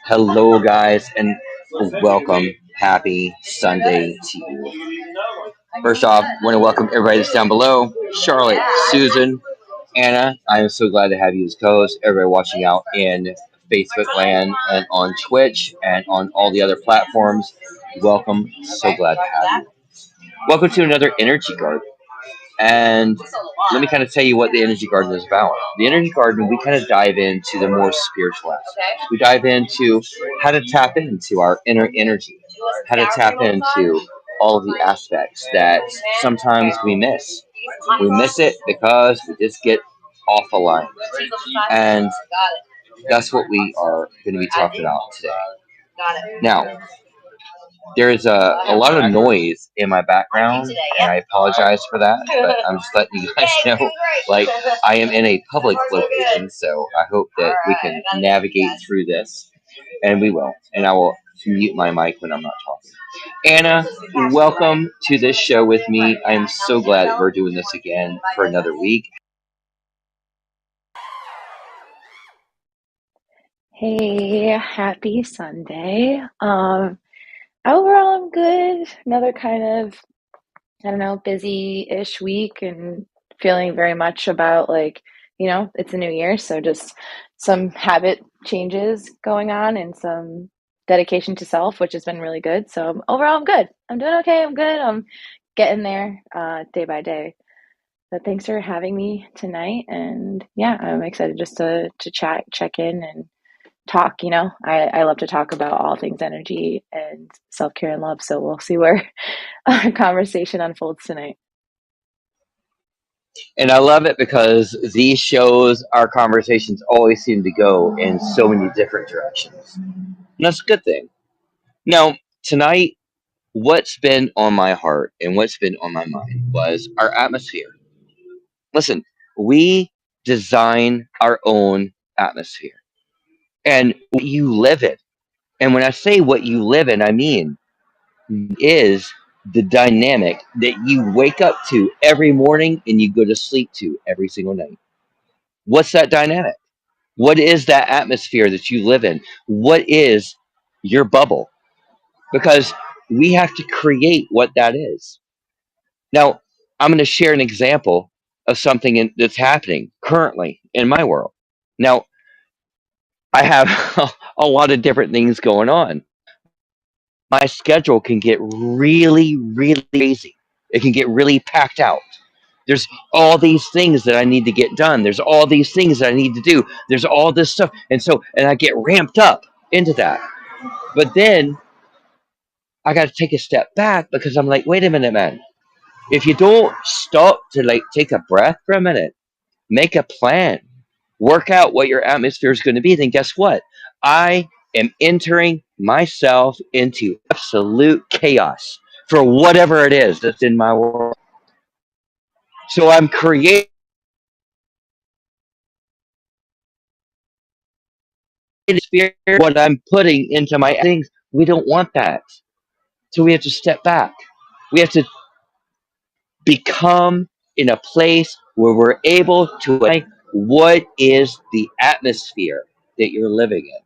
Hello, guys, and welcome. Happy Sunday to you. First off, I want to welcome everybody that's down below. Charlotte, Susan, Anna, I am so glad to have you as co-host. Everybody watching out in Facebook land and on Twitch and on all the other platforms. Welcome. So glad to have you. Welcome to another Energy Garden. And let me kind of tell you what the Energy Garden is about. The Energy Garden, we kind of dive into the more spiritual aspects. We dive into how to tap into our inner energy, how to tap into all of the aspects that sometimes we miss. We miss it because we just get off a line. And that's what we are going to be talking about today. Now, there is a lot of noise in my background, and I apologize for that, but I'm just letting you guys know, like, I am in a public location, so I hope that we can navigate through this, and we will. And I will mute my mic when I'm not talking. Anna, welcome to this show with me. I am so glad that we're doing this again for another week. Hey, happy Sunday. Overall I'm good. Another kind of, I don't know, busy-ish week and feeling very much about it's a new year, so just some habit changes going on and some dedication to self, which has been really good. So overall I'm good. I'm doing okay. I'm good. I'm getting there day by day. But thanks for having me tonight, and yeah, I'm excited just to chat, check in, and talk. I love to talk about all things energy and self-care and love, so we'll see where our conversation unfolds tonight. And I love it because these shows, our conversations always seem to go in so many different directions. And that's a good thing. Now, tonight, what's been on my heart and what's been on my mind was our atmosphere. Listen, we design our own atmosphere and what you live in. And when I say what you live in, I mean is the dynamic that you wake up to every morning and you go to sleep to every single night. What's that dynamic? What is that atmosphere that you live in? What is your bubble? Because we have to create what that is. Now, I'm going to share an example of something that's happening currently in my world. Now, I have a lot of different things going on. My schedule can get really, really crazy. It can get really packed out. There's all these things that I need to get done. There's all these things that I need to do. There's all this stuff. And I get ramped up into that. But then I got to take a step back because I'm like, wait a minute, man. If you don't stop to like take a breath for a minute, make a plan, work out what your atmosphere is going to be, then guess what? I am entering myself into absolute chaos for whatever it is that's in my world. So I'm creating what I'm putting into my things. We don't want that. So we have to step back. We have to become in a place where we're able to like what is the atmosphere that you're living in.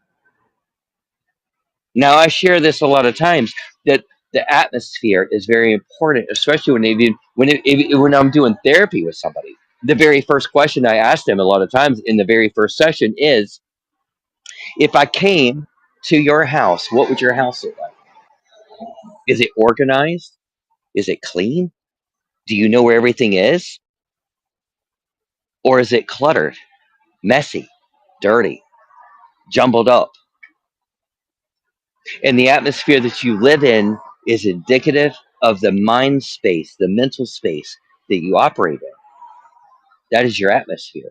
Now, I share this a lot of times that the atmosphere is very important, especially when I'm doing therapy with somebody. The very first question I ask them a lot of times in the very first session is, if I came to your house, what would your house look like? Is it organized? Is it clean? Do you know where everything is? Or is it cluttered, messy, dirty, jumbled up? And the atmosphere that you live in is indicative of the mind space, the mental space that you operate in. That is your atmosphere.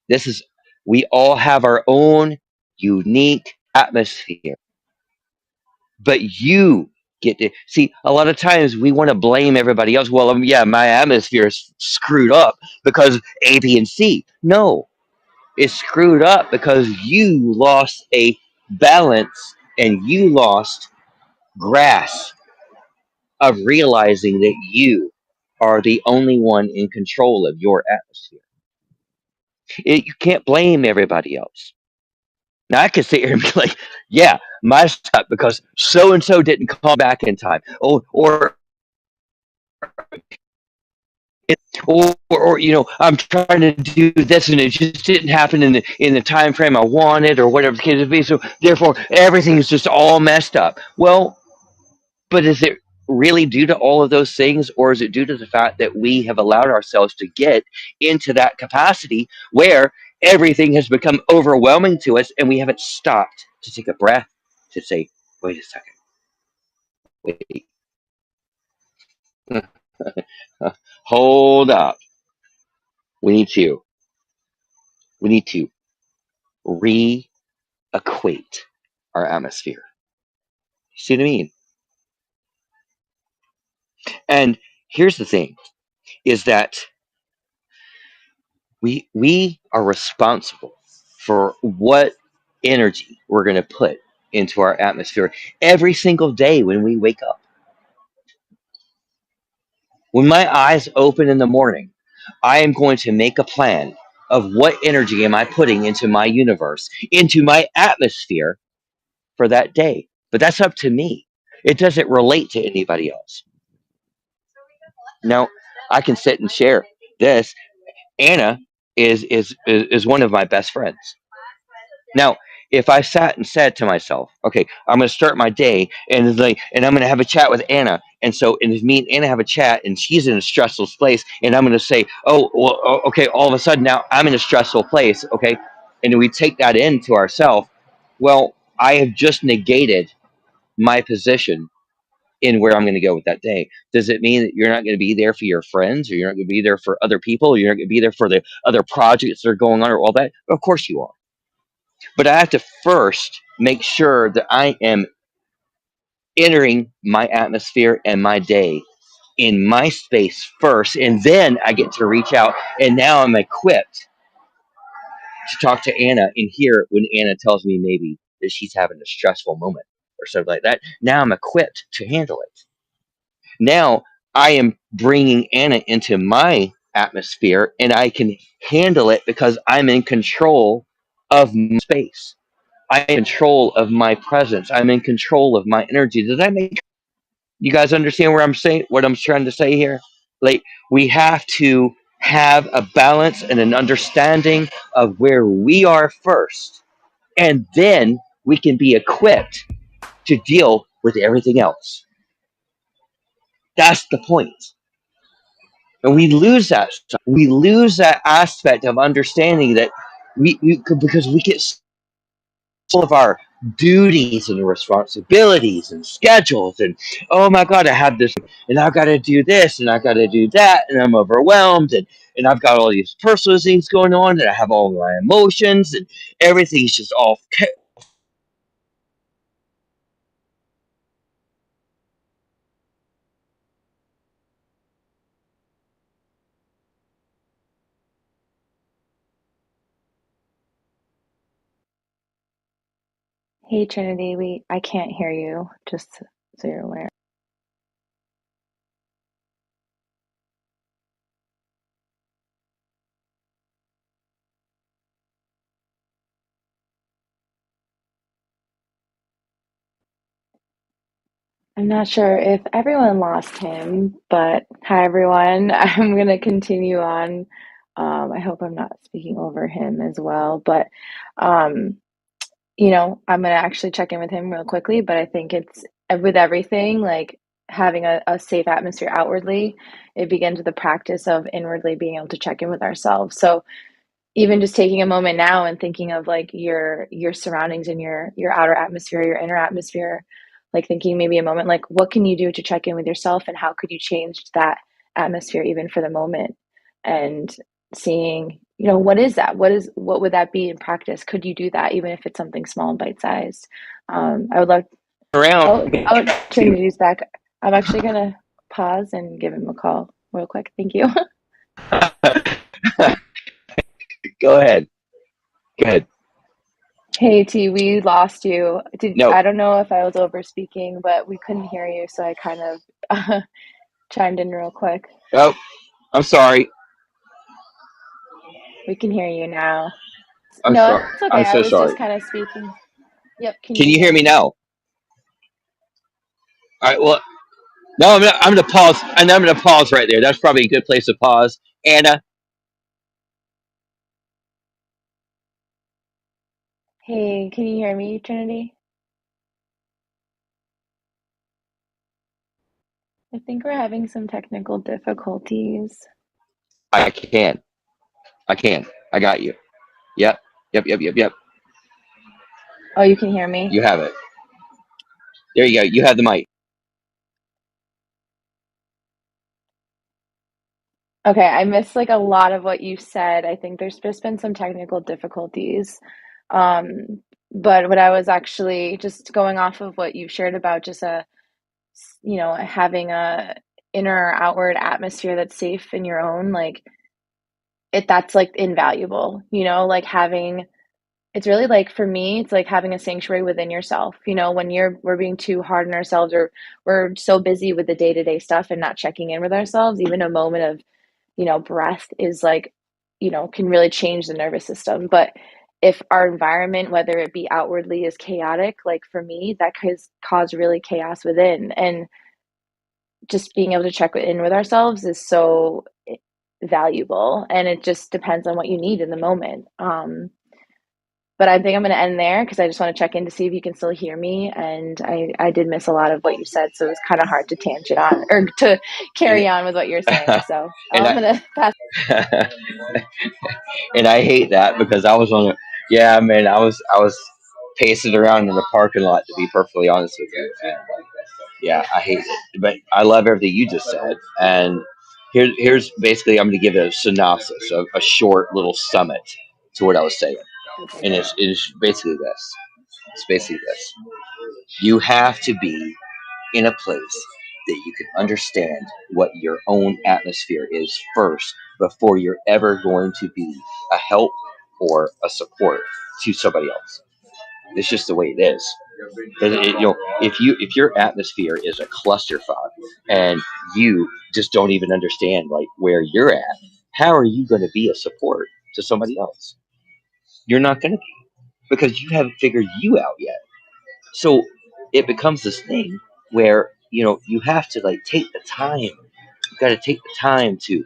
This is, we all have our own unique atmosphere, but you get to see. A lot of times we want to blame everybody else. Well, yeah, my atmosphere is screwed up because A, B, and C. No, it's screwed up because you lost a balance and you lost grasp of realizing that you are the only one in control of your atmosphere. You can't blame everybody else. Now I could sit here and be like, yeah, my stuff because so and so didn't call back in time. Or I'm trying to do this and it just didn't happen in the time frame I wanted or whatever the case may be. So therefore everything is just all messed up. Well, but is it really due to all of those things, or is it due to the fact that we have allowed ourselves to get into that capacity where everything has become overwhelming to us and we haven't stopped to take a breath to say, wait a second, wait, hold up. We need to we need to reequate our atmosphere. See what I mean? And here's the thing is that we are responsible for what energy we're going to put into our atmosphere every single day when we wake up. When my eyes open in the morning, I am going to make a plan of what energy am I putting into my universe, into my atmosphere for that day. But that's up to me. It doesn't relate to anybody else. Now, I can sit and share this. Anna is one of my best friends. Now, if I sat and said to myself, "Okay, I'm going to start my day, and I'm going to have a chat with Anna," and if me and Anna have a chat, and she's in a stressful place, and I'm going to say, "Oh, well, okay," all of a sudden now I'm in a stressful place, okay, and we take that into ourselves. Well, I have just negated my position in where I'm going to go with that day. Does it mean that you're not going to be there for your friends, or you're not going to be there for other people, or you're not going to be there for the other projects that are going on, or all that? Of course you are. But I have to first make sure that I am entering my atmosphere and my day in my space first, and then I get to reach out, and now I'm equipped to talk to Anna and hear when Anna tells me maybe that she's having a stressful moment or something like that. Now I'm equipped to handle it. Now I am bringing Anna into my atmosphere, and I can handle it because I'm in control of my space. I'm in control of my presence. I'm in control of my energy. Does that make you guys understand where I'm saying what I'm trying to say here? Like we have to have a balance and an understanding of where we are first, and then we can be equipped to deal with everything else. That's the point. And we lose that. We lose that aspect of understanding that because we get all of our duties and responsibilities and schedules and oh my god, I have this and I've got to do this and I've got to do that and I'm overwhelmed and I've got all these personal things going on and I have all my emotions and everything's just all Hey Trinity, I can't hear you, just so you're aware. I'm not sure if everyone lost him, but hi everyone. I'm gonna continue on. I hope I'm not speaking over him as well, but um, I'm gonna actually check in with him real quickly, but I think it's with everything, like having a safe atmosphere outwardly, it begins with the practice of inwardly being able to check in with ourselves. So even just taking a moment now and thinking of like your surroundings and your outer atmosphere, your inner atmosphere, like thinking maybe a moment like what can you do to check in with yourself and how could you change that atmosphere even for the moment, and seeing what is that, what would that be in practice, could you do that even if it's something small and bite-sized. I would love. around. Oh, Trinity's back. I'm actually gonna pause and give him a call real quick. Thank you. Go ahead. Go ahead. Hey T, we lost you. No. I don't know if I was over speaking, but we couldn't hear you, so I kind of chimed in real quick. Oh, I'm sorry. We can hear you now. I'm No, sorry. it's okay. I'm I so was just sorry. kind of speaking. Yep, can Can you you hear hear me me? now? All right. Well, no, I'm gonna pause, and I'm gonna pause right there. That's probably a good place to pause. Anna, Hey, can you hear me, Trinity? I think we're having some technical difficulties. I can. I can. I got you. Yep. Yep. Yep. Yep. Yep. Oh, you can hear me? You have it. There you go. You have the mic. Okay, I missed like a lot of what you said. I think there's just been some technical difficulties. Um, but what I was actually just going off of what you shared about just having a inner or outward atmosphere that's safe in your own, like that's like invaluable, like having it's really like for me, it's like having a sanctuary within yourself. When we're being too hard on ourselves or we're so busy with the day-to-day stuff and not checking in with ourselves, even a moment of breath is like, can really change the nervous system. But if our environment, whether it be outwardly, is chaotic, like for me, that could cause really chaos within. And just being able to check in with ourselves is so valuable. And it just depends on what you need in the moment. But I think I'm going to end there because I just want to check in to see if you can still hear me. And I did miss a lot of what you said. So it was kind of hard to tangent on or to And carry on with what you're saying. So and I'm going to pass. and I hate that because I was on a yeah, man, I was pacing around in the parking lot to be perfectly honest with you. And yeah, I hate it. But I love everything you just said. And here's basically I'm gonna give it a synopsis, a short little summit to what I was saying. Okay, And great. it's basically this. It's basically this. You have to be in a place that you can understand what your own atmosphere is first before you're ever going to be a help or a support to somebody else. It's just the way it is. If your atmosphere is a clusterfuck and you just don't even understand like where you're at, how are you going to be a support to somebody else? You're not going to be because you haven't figured you out yet. So it becomes this thing where you have to like take the time. You got to take the time to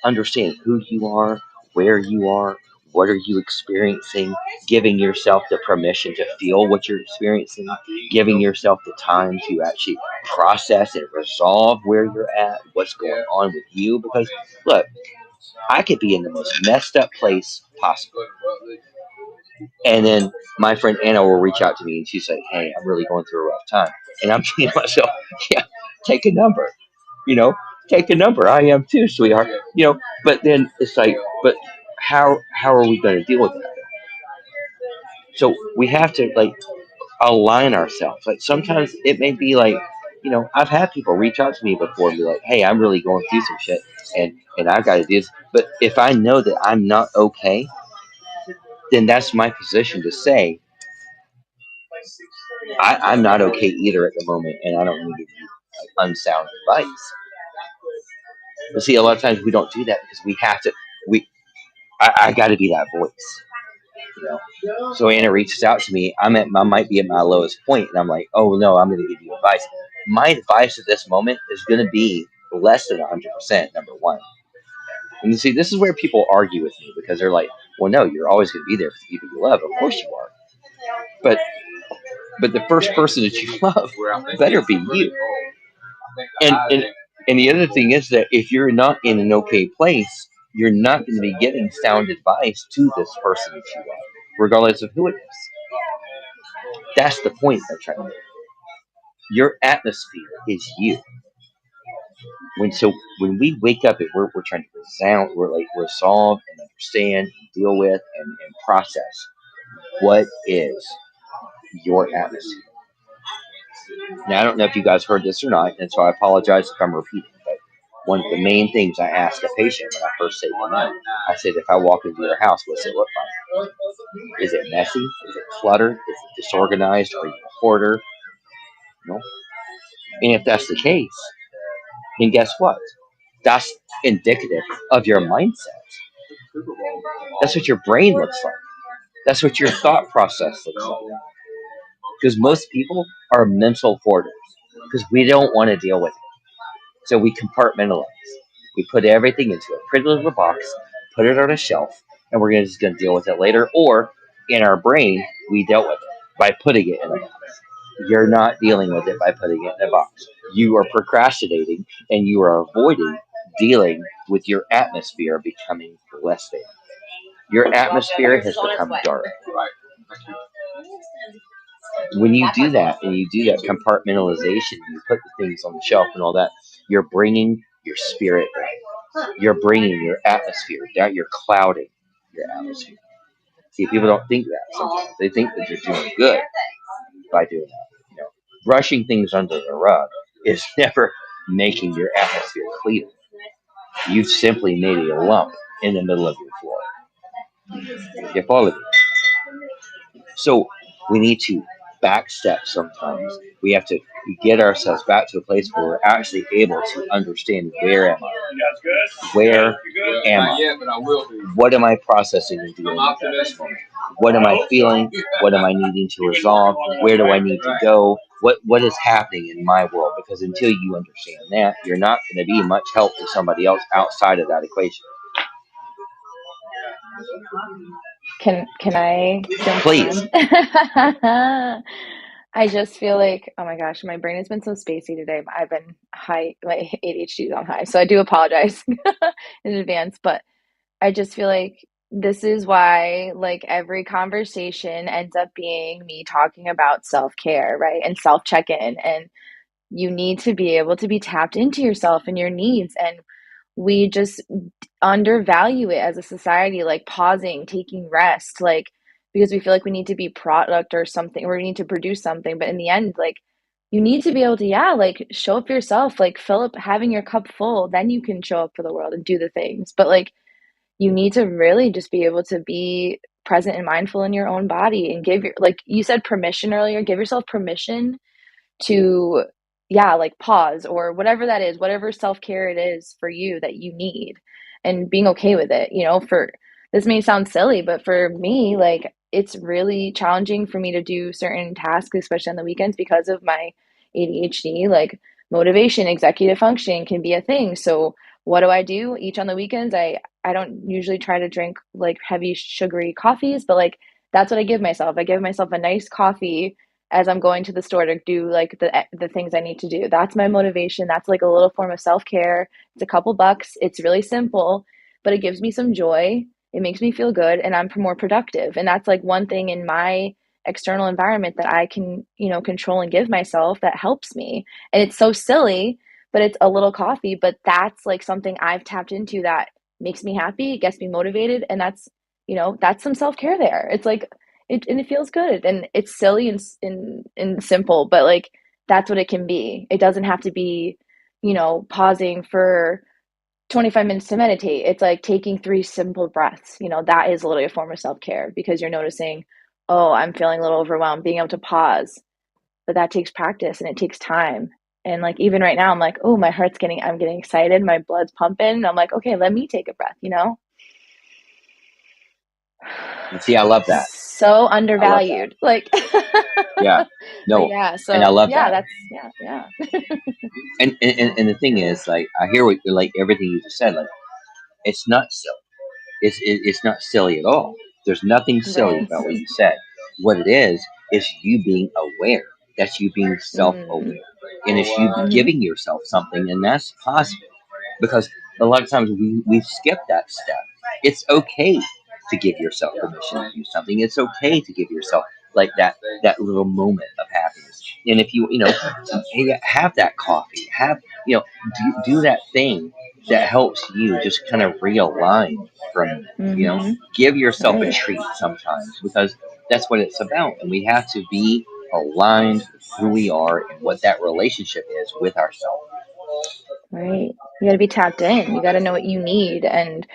understand who you are, where you are, what are you experiencing, giving yourself the permission to feel what you're experiencing, giving yourself the time to actually process and resolve where you're at, what's going on with you. Because look, I could be in the most messed up place possible. And then my friend Anna will reach out to me and she's like, "Hey, I'm really going through a rough time." And I'm thinking to myself, "Yeah, take a number, you know, take a number. I am too, sweetheart, you know." But then it's like, but how are we going to deal with that? So we have to like align ourselves. Like sometimes it may be like, I've had people reach out to me before and be like, "Hey, I'm really going through some shit, and I've got to do this." But if I know that I'm not okay, then that's my position to say I'm not okay either at the moment, and I don't want to give you like, unsound advice. But see, a lot of times we don't do that because we have to. I got to be that voice, you know. So Anna reaches out to me. I might be at my lowest point, and I'm like, "Oh no, I'm going to give you advice." My advice at this moment is going to be less than 100%. Number one, and you see, this is where people argue with me because they're like, "Well, no, you're always going to be there for the people you love. Of course you are, but the first person that you love better be you." And and the other thing is that if you're not in an okay place, you're not going to be giving sound advice to this person that you love, regardless of who it is. That's the point I'm trying to make. Your atmosphere is you. When we wake up and we're trying to we're like resolve and understand and deal with and process what is your atmosphere. Now I don't know if you guys heard this or not, and so I apologize if I'm repeating, but one of the main things I ask a patient when I first say one night, I said, if I walk into your house, what's it look like? Is it messy? Is it cluttered? Is it disorganized? Are you a hoarder? You know? And if that's the case, then guess what? That's indicative of your mindset. That's what your brain looks like. That's what your thought process looks like. Because most people are mental hoarders because we don't want to deal with it. So we compartmentalize. We put everything into a pretty little box, put it on a shelf, and we're just going to deal with it later. Or in our brain, we dealt with it by putting it in a box. You're not dealing with it by putting it in a box. You are procrastinating and you are avoiding dealing with your atmosphere becoming less than. Your atmosphere has become dark. When you do that and you do that compartmentalization, you put the things on the shelf and all that, you're bringing your spirit down. You're bringing your atmosphere down. You're clouding your atmosphere. See, people don't think that sometimes. They think that you're doing good by doing that. Brushing things under the rug is never making your atmosphere clear. You've simply made a lump in the middle of your floor. You follow me? So we need to backstep sometimes. We have to get ourselves back to a place where we're actually able to understand where am I? Where am I? What am I processing and dealing with at this moment? What am I feeling? What am I needing to resolve? Where do I need to go? What is happening in my world? Because until you understand that, you're not going to be much help to somebody else outside of that equation. Can I jump Please. on? I just feel like, oh my gosh, my brain has been so spacey today. I've been high, my ADHD is on high, so I do apologize in advance. But I just feel like this is why, like, every conversation ends up being me talking about self-care, right? And self-check-in. And you need to be able to be tapped into yourself and your needs. And we just undervalue it as a society, like pausing, taking rest, like because we feel like we need to be product or something, or we need to produce something. But in the end, like you need to be able to, yeah, like show up for yourself, like fill up, having your cup full, then you can show up for the world and do the things. But like you need to really just be able to be present and mindful in your own body and give your, like you said, permission earlier, give yourself permission to, yeah, like pause or whatever that is, whatever self-care it is for you that you need, and being okay with it. For this may sound silly, but for me, like it's really challenging for me to do certain tasks, especially on the weekends because of my ADHD. Like motivation, executive functioning can be a thing. So what do I do each on the weekends? I don't usually try to drink like heavy sugary coffees, but like that's what I give myself. I give myself a nice coffee as I'm going to the store to do like the things I need to do. That's my motivation. That's like a little form of self-care. It's a couple bucks. It's really simple, but it gives me some joy. It makes me feel good and I'm more productive. And that's like one thing in my external environment that I can, control and give myself that helps me. And it's so silly, but it's a little coffee, but that's like something I've tapped into that makes me happy, gets me motivated, and that's some self-care there. It's like and it feels good, and it's silly and simple, but like that's what it can be. It doesn't have to be, pausing for 25 minutes to meditate. It's like taking three simple breaths. That is literally a form of self-care because you're noticing, oh, I'm feeling a little overwhelmed, being able to pause. But that takes practice and it takes time. And like even right now, I'm like, oh, I'm getting excited, my blood's pumping. And I'm like, okay, let me take a breath. See, I love that. So I love that. undervalued. Like, Yeah. but No, yeah, and I so love yeah, that. that's, yeah, yeah. And the thing is, like, I hear what like everything you just said. Like, it's not silly. It's not silly at all. There's nothing silly Right. about what you said. What it is you being aware. That's you being Mm, self-aware, and it's you hmm. giving yourself something, and that's positive. Because a lot of times we skip that step. It's okay to give yourself permission to do something. It's okay to give yourself like that little moment of happiness. And if hey, have that coffee, do that thing that helps you just kind of realign from Hmm. give yourself a Right. treat sometimes because that's what it's about. And we have to be aligned with who we are and what that relationship is with ourselves. Right. You got to be tapped in. You got to know what you need. And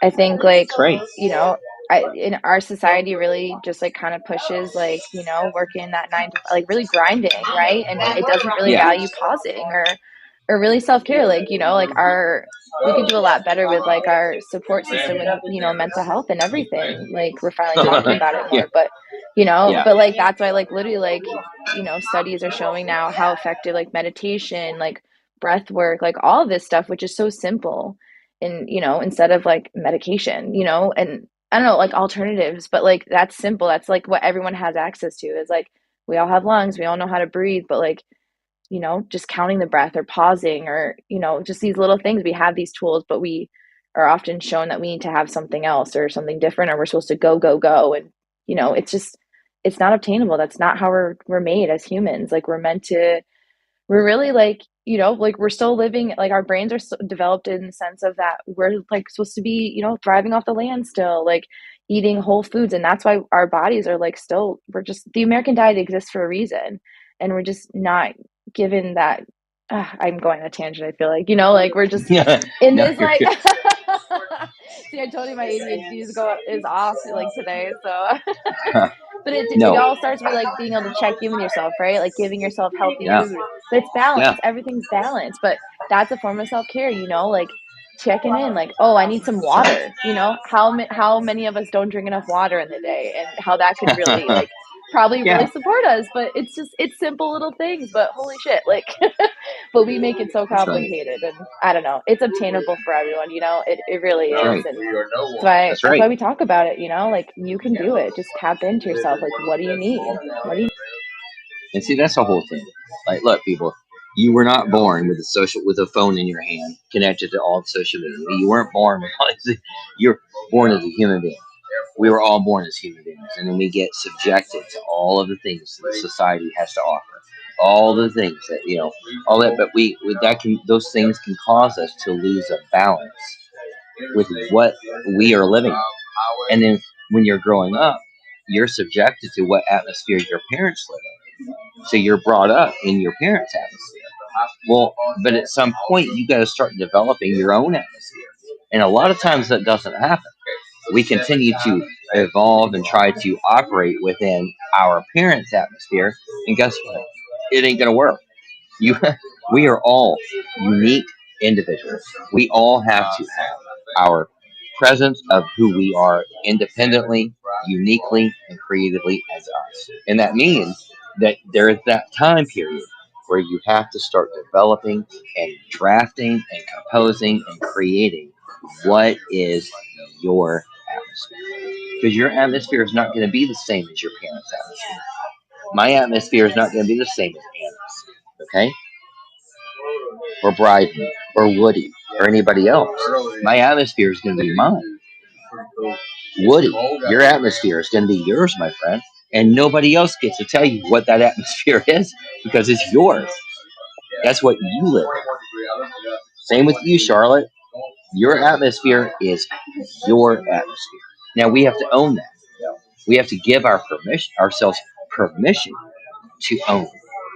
I think like, Great. you know, in our society really just like kind of pushes like, working that 9 to 5, like really grinding, right? And it doesn't really Yeah. value pausing or or really self-care, like, like we could do a lot better with like our support system and, mental health and everything. Like we're finally talking about it Yeah, more, but yeah. but like that's why like literally like, studies are showing now how effective like meditation, like breath work, like all of this stuff, which is so simple, and instead of like medication, and I don't know, like alternatives, but like that's simple. That's like what everyone has access to, is like we all have lungs, we all know how to breathe, but like, just counting the breath or pausing, or, just these little things. We have these tools, but we are often shown that we need to have something else or something different, or we're supposed to go, go, go. And, it's just, it's not obtainable. That's not how we're made as humans. Like we're really like, like we're still living, like our brains are so developed in the sense of that we're like supposed to be, thriving off the land still, like eating whole foods. And that's why our bodies are like still, we're just, the American diet exists for a reason. And we're just not given that. I'm going on a tangent. I feel like, like we're just in No, this you're like, good. see, I told you my ADHD is off like today. So but it No. all starts with like being able to check in with yourself, right? Like giving yourself healthy Yeah, food. But it's yeah. balance. Everything's balance. But that's a form of self-care, like checking in, like, oh, I need some That's right. water. How many of us don't drink enough water in the day, and how that could really like probably really Yeah, support us. But it's simple little things, but holy shit, like but we make it so that's right. complicated. And I don't know. It's obtainable for everyone, it really That's is. right. And that's That's that's right. why we talk about it, like you can do it. Just tap into yourself. Like, what do you need? What do you And see, that's the whole thing. Like, look, people, you were not born with a phone in your hand, connected to all of social media. You weren't born with you're born as a human being. We were all born as human beings, and then we get subjected to all of the things that society has to offer. All the things that all that, but those things can cause us to lose a balance with what we are living. And then when you're growing up, you're subjected to what atmosphere your parents live in. So you're brought up in your parents' atmosphere. Well, but at some point, you got to start developing your own atmosphere. And a lot of times that doesn't happen. We continue to evolve and try to operate within our parents' atmosphere. And guess what? It ain't going to work. You, we are all unique individuals. We all have to have our presence of who we are independently, uniquely, and creatively as us. And that means that there is that time period where you have to start developing and drafting and composing and creating what is your atmosphere. Because your atmosphere is not going to be the same as your parents' atmosphere. My atmosphere is not going to be the same as Anna's. Okay? Or Bryden or Woody or anybody else. My atmosphere is going to be mine. Woody, your atmosphere is going to be yours, my friend. And nobody else gets to tell you what that atmosphere is because it's yours. That's what you live in. Same with you, Charlotte. Your atmosphere is your atmosphere. Now we have to own that. We have to give ourselves permission to own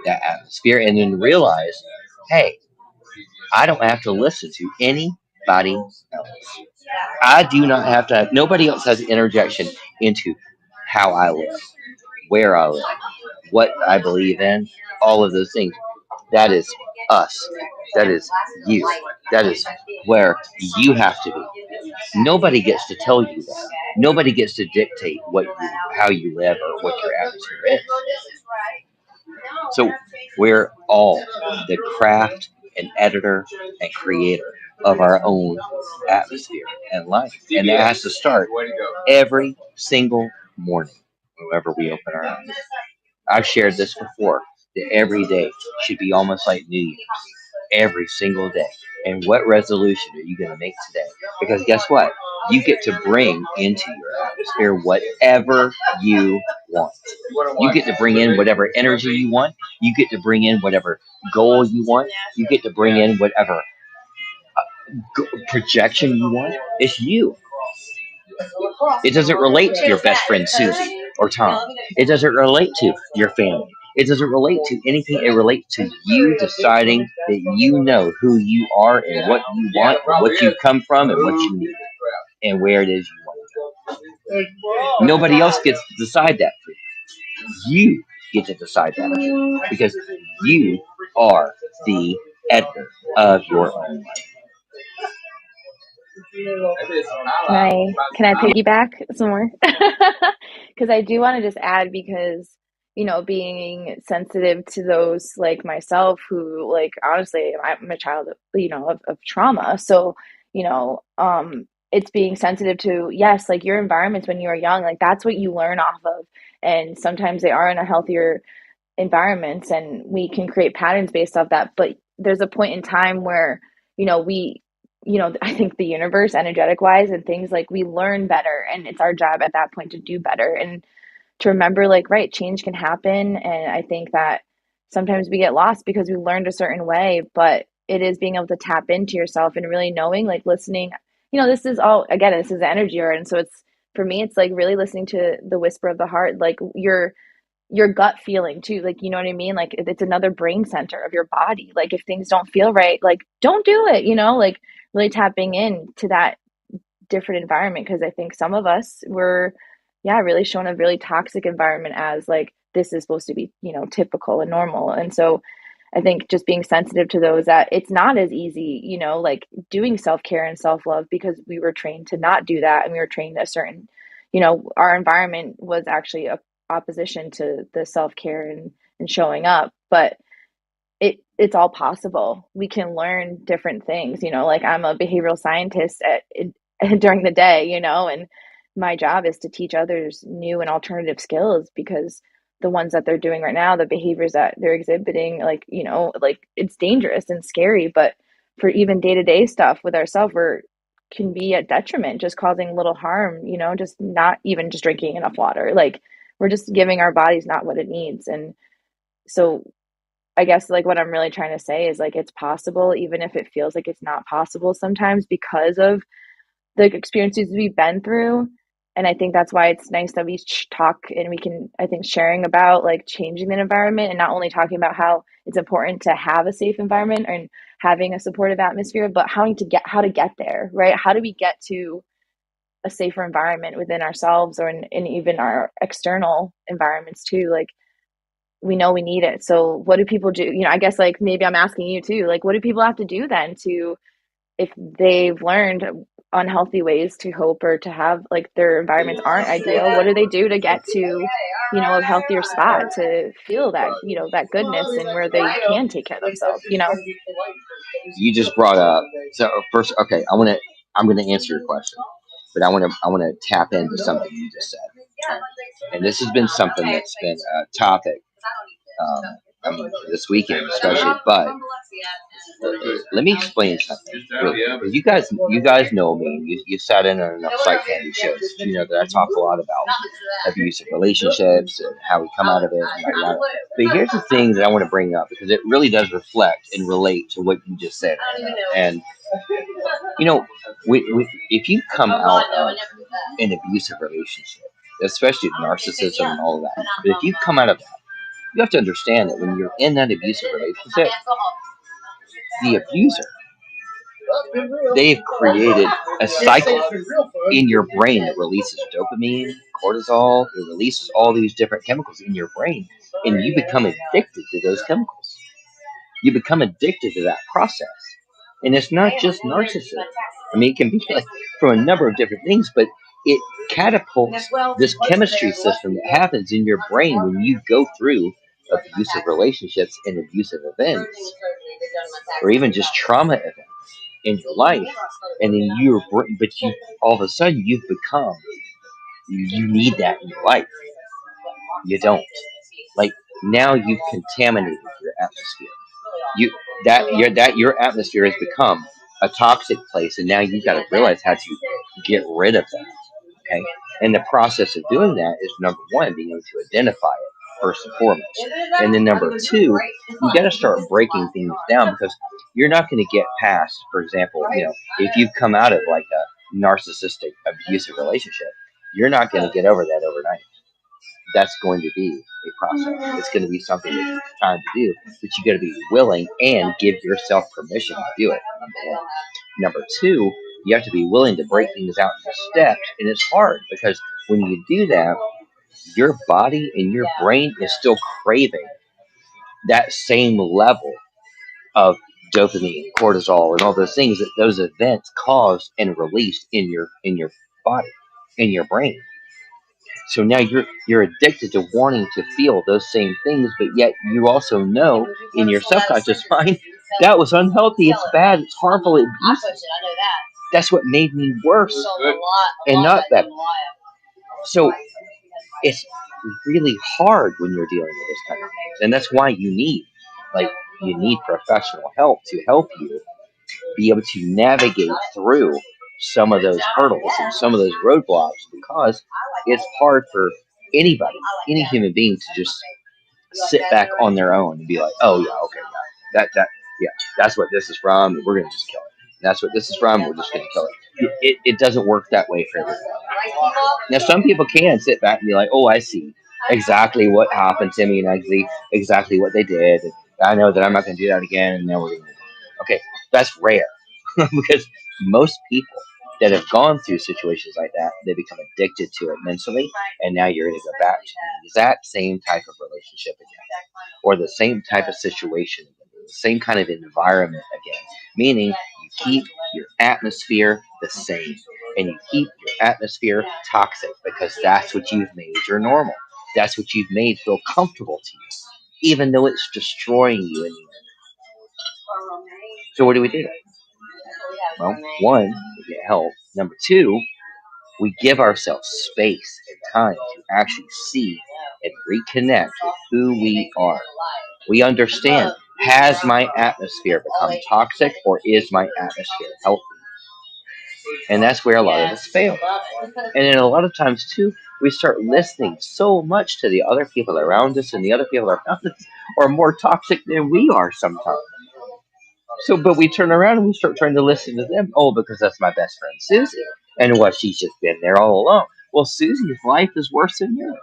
that atmosphere and then realize, hey, I don't have to listen to anybody else. I do not have to. Nobody else has interjection into how I live, where I live, what I believe in, all of those things. That is us. That is you. That is where you have to be. Nobody gets to tell you that. Nobody gets to dictate how you live or what your atmosphere is. So we're all the craft and editor and creator of our own atmosphere and life. And that has to start every single morning whenever we open our eyes. I've shared this before, that every day should be almost like New Year's. Every single day. And what resolution are you going to make today? Because guess what? You get to bring into your atmosphere whatever you want. You get to bring in whatever energy you want. You get to bring in whatever goal you want. You get to bring in whatever projection you want. It's you. It doesn't relate to your best friend Susie or Tom. It doesn't relate to your family. It doesn't relate to anything. It relates to you deciding that you know who you are and what you want, and what you come from, and what you need, and where it is you want to go. Nobody else gets to decide that for you. You get to decide that because you are the editor. of your own Can I piggyback some more? Because I do want to just add, because being sensitive to those like myself who, like, honestly, I'm a child of, of trauma. So it's being sensitive to, yes, like your environments when you are young, like that's what you learn off of, and sometimes they are in a healthier environments and we can create patterns based off that. But there's a point in time where we I think the universe, energetic wise, and things, like, we learn better, and it's our job at that point to do better and to remember, like, right, change can happen. And I think that sometimes we get lost because we learned a certain way, but it is being able to tap into yourself and really knowing, like, listening. This is all, again, this is energy, art, and so it's, for me, it's like really listening to the whisper of the heart, like your gut feeling too, like, you know what I mean, like it's another brain center of your body. Like if things don't feel right, like don't do it, like really tapping in to that different environment. Because I think some of us were, yeah, really shown a really toxic environment as like this is supposed to be, typical and normal. And so I think just being sensitive to those, that it's not as easy, like doing self-care and self-love, because we were trained to not do that, and we were trained a certain, our environment was actually a opposition to the self-care and showing up. But it's all possible. We can learn different things, like I'm a behavioral scientist during the day, and my job is to teach others new and alternative skills, because the ones that they're doing right now, the behaviors that they're exhibiting, like, like it's dangerous and scary. But for even day-to-day stuff with ourselves, we're can be a detriment, just causing little harm, just not even just drinking enough water. Like we're just giving our bodies not what it needs. And so I guess, like, what I'm really trying to say is, like, it's possible, even if it feels like it's not possible sometimes, because of the experiences we've been through. And I think that's why it's nice that we talk, and we can, I think, sharing about like changing the environment, and not only talking about how it's important to have a safe environment and having a supportive atmosphere, but how to get there, right? How do we get to a safer environment within ourselves, or in even our external environments too? Like, we know we need it. So what do people do? I guess, like, maybe I'm asking you too, like, what do people have to do then to, if they've learned unhealthy ways to cope, or to have, like, their environments aren't ideal, what do they do to get to, a healthier spot, to feel that, that goodness, and where they can take care of themselves? you just brought up. So first, okay, I'm gonna answer your question, but I want to tap into something you just said, and this has been something that's been a topic, um, I mean, this weekend especially. But let me explain something. You guys know me. You sat in on enough Psych Candy shows. You know that I talk a lot about abusive relationships and how we come out of it. And yada. But here's the thing that I want to bring up, because it really does reflect and relate to what you just said. And you know, if you come out of an abusive relationship, especially narcissism and all of that, but if you come out of that, you have to understand that when you're in that abusive relationship, the abuser, they've created a cycle in your brain that releases dopamine, cortisol. It releases all these different chemicals in your brain, and you become addicted to those chemicals. You become addicted to that process. And it's not just narcissism. I mean, it can be like from a number of different things, but it catapults this chemistry system that happens in your brain when you go through abusive relationships and abusive events, or even just trauma events in your life. And then but you, all of a sudden, you need that in your life. You don't. Like, now you've contaminated your atmosphere. You your atmosphere has become a toxic place, and now you got to realize how to get rid of that. Okay, and the process of doing that is, number one, being able to identify it first and foremost, and then number two, you got to start breaking things down, because you're not going to get past, for example, if you've come out of like a narcissistic abusive relationship, you're not going to get over that overnight. That's going to be a process. It's going to be something that takes time to do, but you got to be willing and give yourself permission to do it. Number one. Number two, you have to be willing to break things out into steps, and it's hard, because when you do that, your body and your brain is still craving that same level of dopamine, cortisol, and all those things that those events caused and released in your body, in your brain. So now you're addicted to wanting to feel those same things, but yet you also know in your subconscious mind that was unhealthy, it's bad, it's harmful, it abusive. That's what made me worse and not better. So it's really hard when you're dealing with this kind of things, and that's why you need professional help to help you be able to navigate through some of those hurdles and some of those roadblocks, because it's hard for anybody, any human being, to just sit back on their own and be like, oh yeah, okay, yeah, yeah, that's what this is from. We're gonna just kill it. That's what this is from. We're just gonna kill it. It doesn't work that way for everyone. Now, some people can sit back and be like, oh, I see exactly what happened to me, and I see exactly what they did. And I know that I'm not going to do that again, and then we're going to move on. Okay, that's rare because most people that have gone through situations like that, they become addicted to it mentally, and now you're going to go back to the exact same type of relationship again, or the same type of situation again, the same kind of environment again, meaning you keep your atmosphere the same and you keep your atmosphere toxic because that's what you've made your normal. That's what you've made feel comfortable to you, even though it's destroying you in the end. So what do? Well, one, we get help. Number two, we give ourselves space and time to actually see and reconnect with who we are. We understand, has my atmosphere become toxic or is my atmosphere healthy? And that's where a lot of us fail. And then a lot of times too, we start listening so much to the other people around us, and the other people around us are more toxic than we are sometimes. So, but we turn around and we start trying to listen to them. Oh, because that's my best friend Susie, and what, she's just been there all along. Well, Susie's life is worse than yours.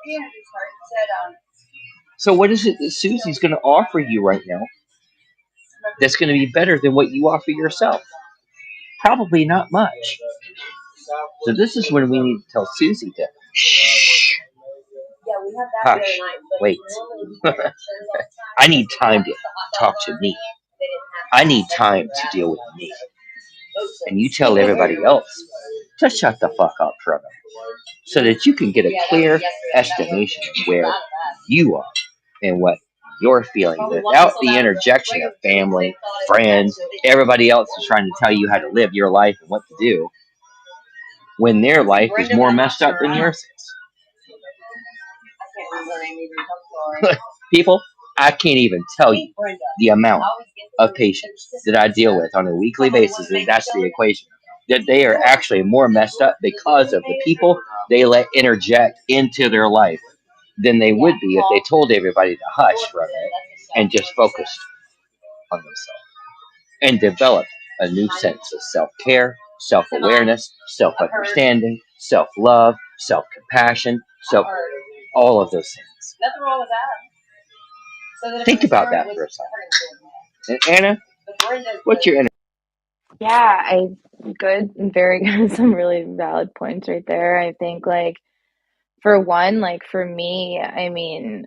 So, what is it that Susie's going to offer you right now that's going to be better than what you offer yourself? Probably not much. So this is when we need to tell Susie to shh, hush, wait. I need time to talk to me. I need time to deal with me. And you tell everybody else to shut the fuck up from it, so that you can get a clear estimation of where you are and what you're feeling without the interjection of family, friends, everybody else is trying to tell you how to live your life and what to do when their life is more messed up than yours is. People, I can't even tell you the amount of patients that I deal with on a weekly basis, and that's the equation. That they are actually more messed up because of the people they let interject into their life than they would be if they told everybody to hush from it and just focused on themselves and developed a new sense of self-care, self-awareness, self-understanding, self-love, self-compassion, self all of those things. Think about that for a second. And Anna, what's your Yeah, I good and very good. Some really valid points right there. I think like for one, like for me, I mean,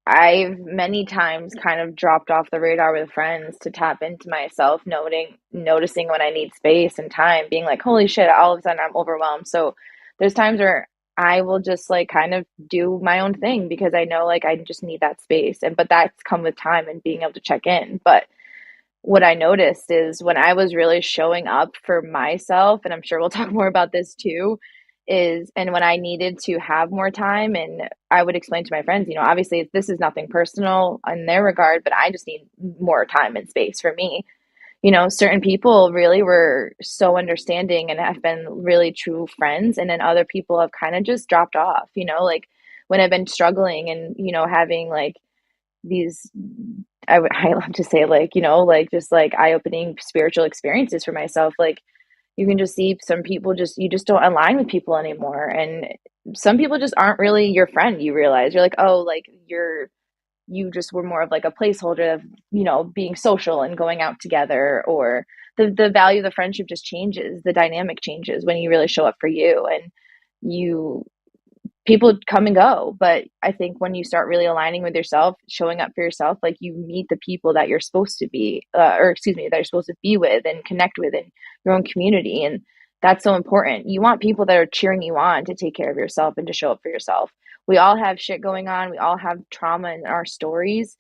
I've many times kind of dropped off the radar with friends to tap into myself, noticing when I need space and time, being like, holy shit, all of a sudden I'm overwhelmed. So there's times where I will just like kind of do my own thing because I know like I just need that space. And but that's come with time and being able to check in. But what I noticed is when I was really showing up for myself, and I'm sure we'll talk more about this too, is and when I needed to have more time, and I would explain to my friends, obviously this is nothing personal in their regard, but I just need more time and space for me. Certain people really were so understanding and have been really true friends, and then other people have kind of just dropped off, like when I've been struggling and, having like these I love to say like, like just like eye-opening spiritual experiences for myself. Like you can just see some people just you just don't align with people anymore. And some people just aren't really your friend, you realize. You're like, oh, like you just were more of like a placeholder of, being social and going out together, or the value of the friendship just changes, the dynamic changes when you really show up for you and you people come and go, but I think when you start really aligning with yourself, showing up for yourself, like you meet the people that you're supposed to be, or excuse me, that you're supposed to be with and connect with in your own community. And that's so important. You want people that are cheering you on to take care of yourself and to show up for yourself. We all have shit going on. We all have trauma in our stories.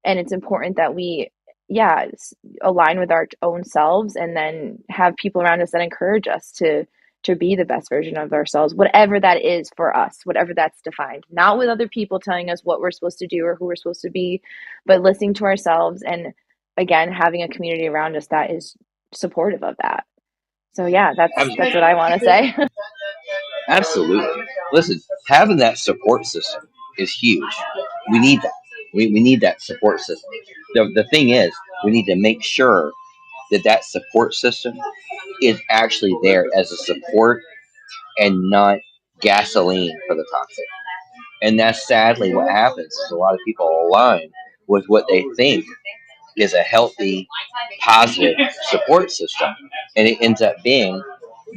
And it's important that we, yeah, align with our own selves and then have people around us that encourage us to be the best version of ourselves, whatever that is for us, whatever that's defined. Not with other people telling us what we're supposed to do or who we're supposed to be, but listening to ourselves and again having a community around us that is supportive of that. So yeah, that's what I want to say. Absolutely. Listen, having that support system is huge. We need that. We need that support system. The thing is, we need to make sure that that support system is actually there as a support and not gasoline for the toxic. And that's sadly what happens is a lot of people align with what they think is a healthy, positive support system. And it ends up being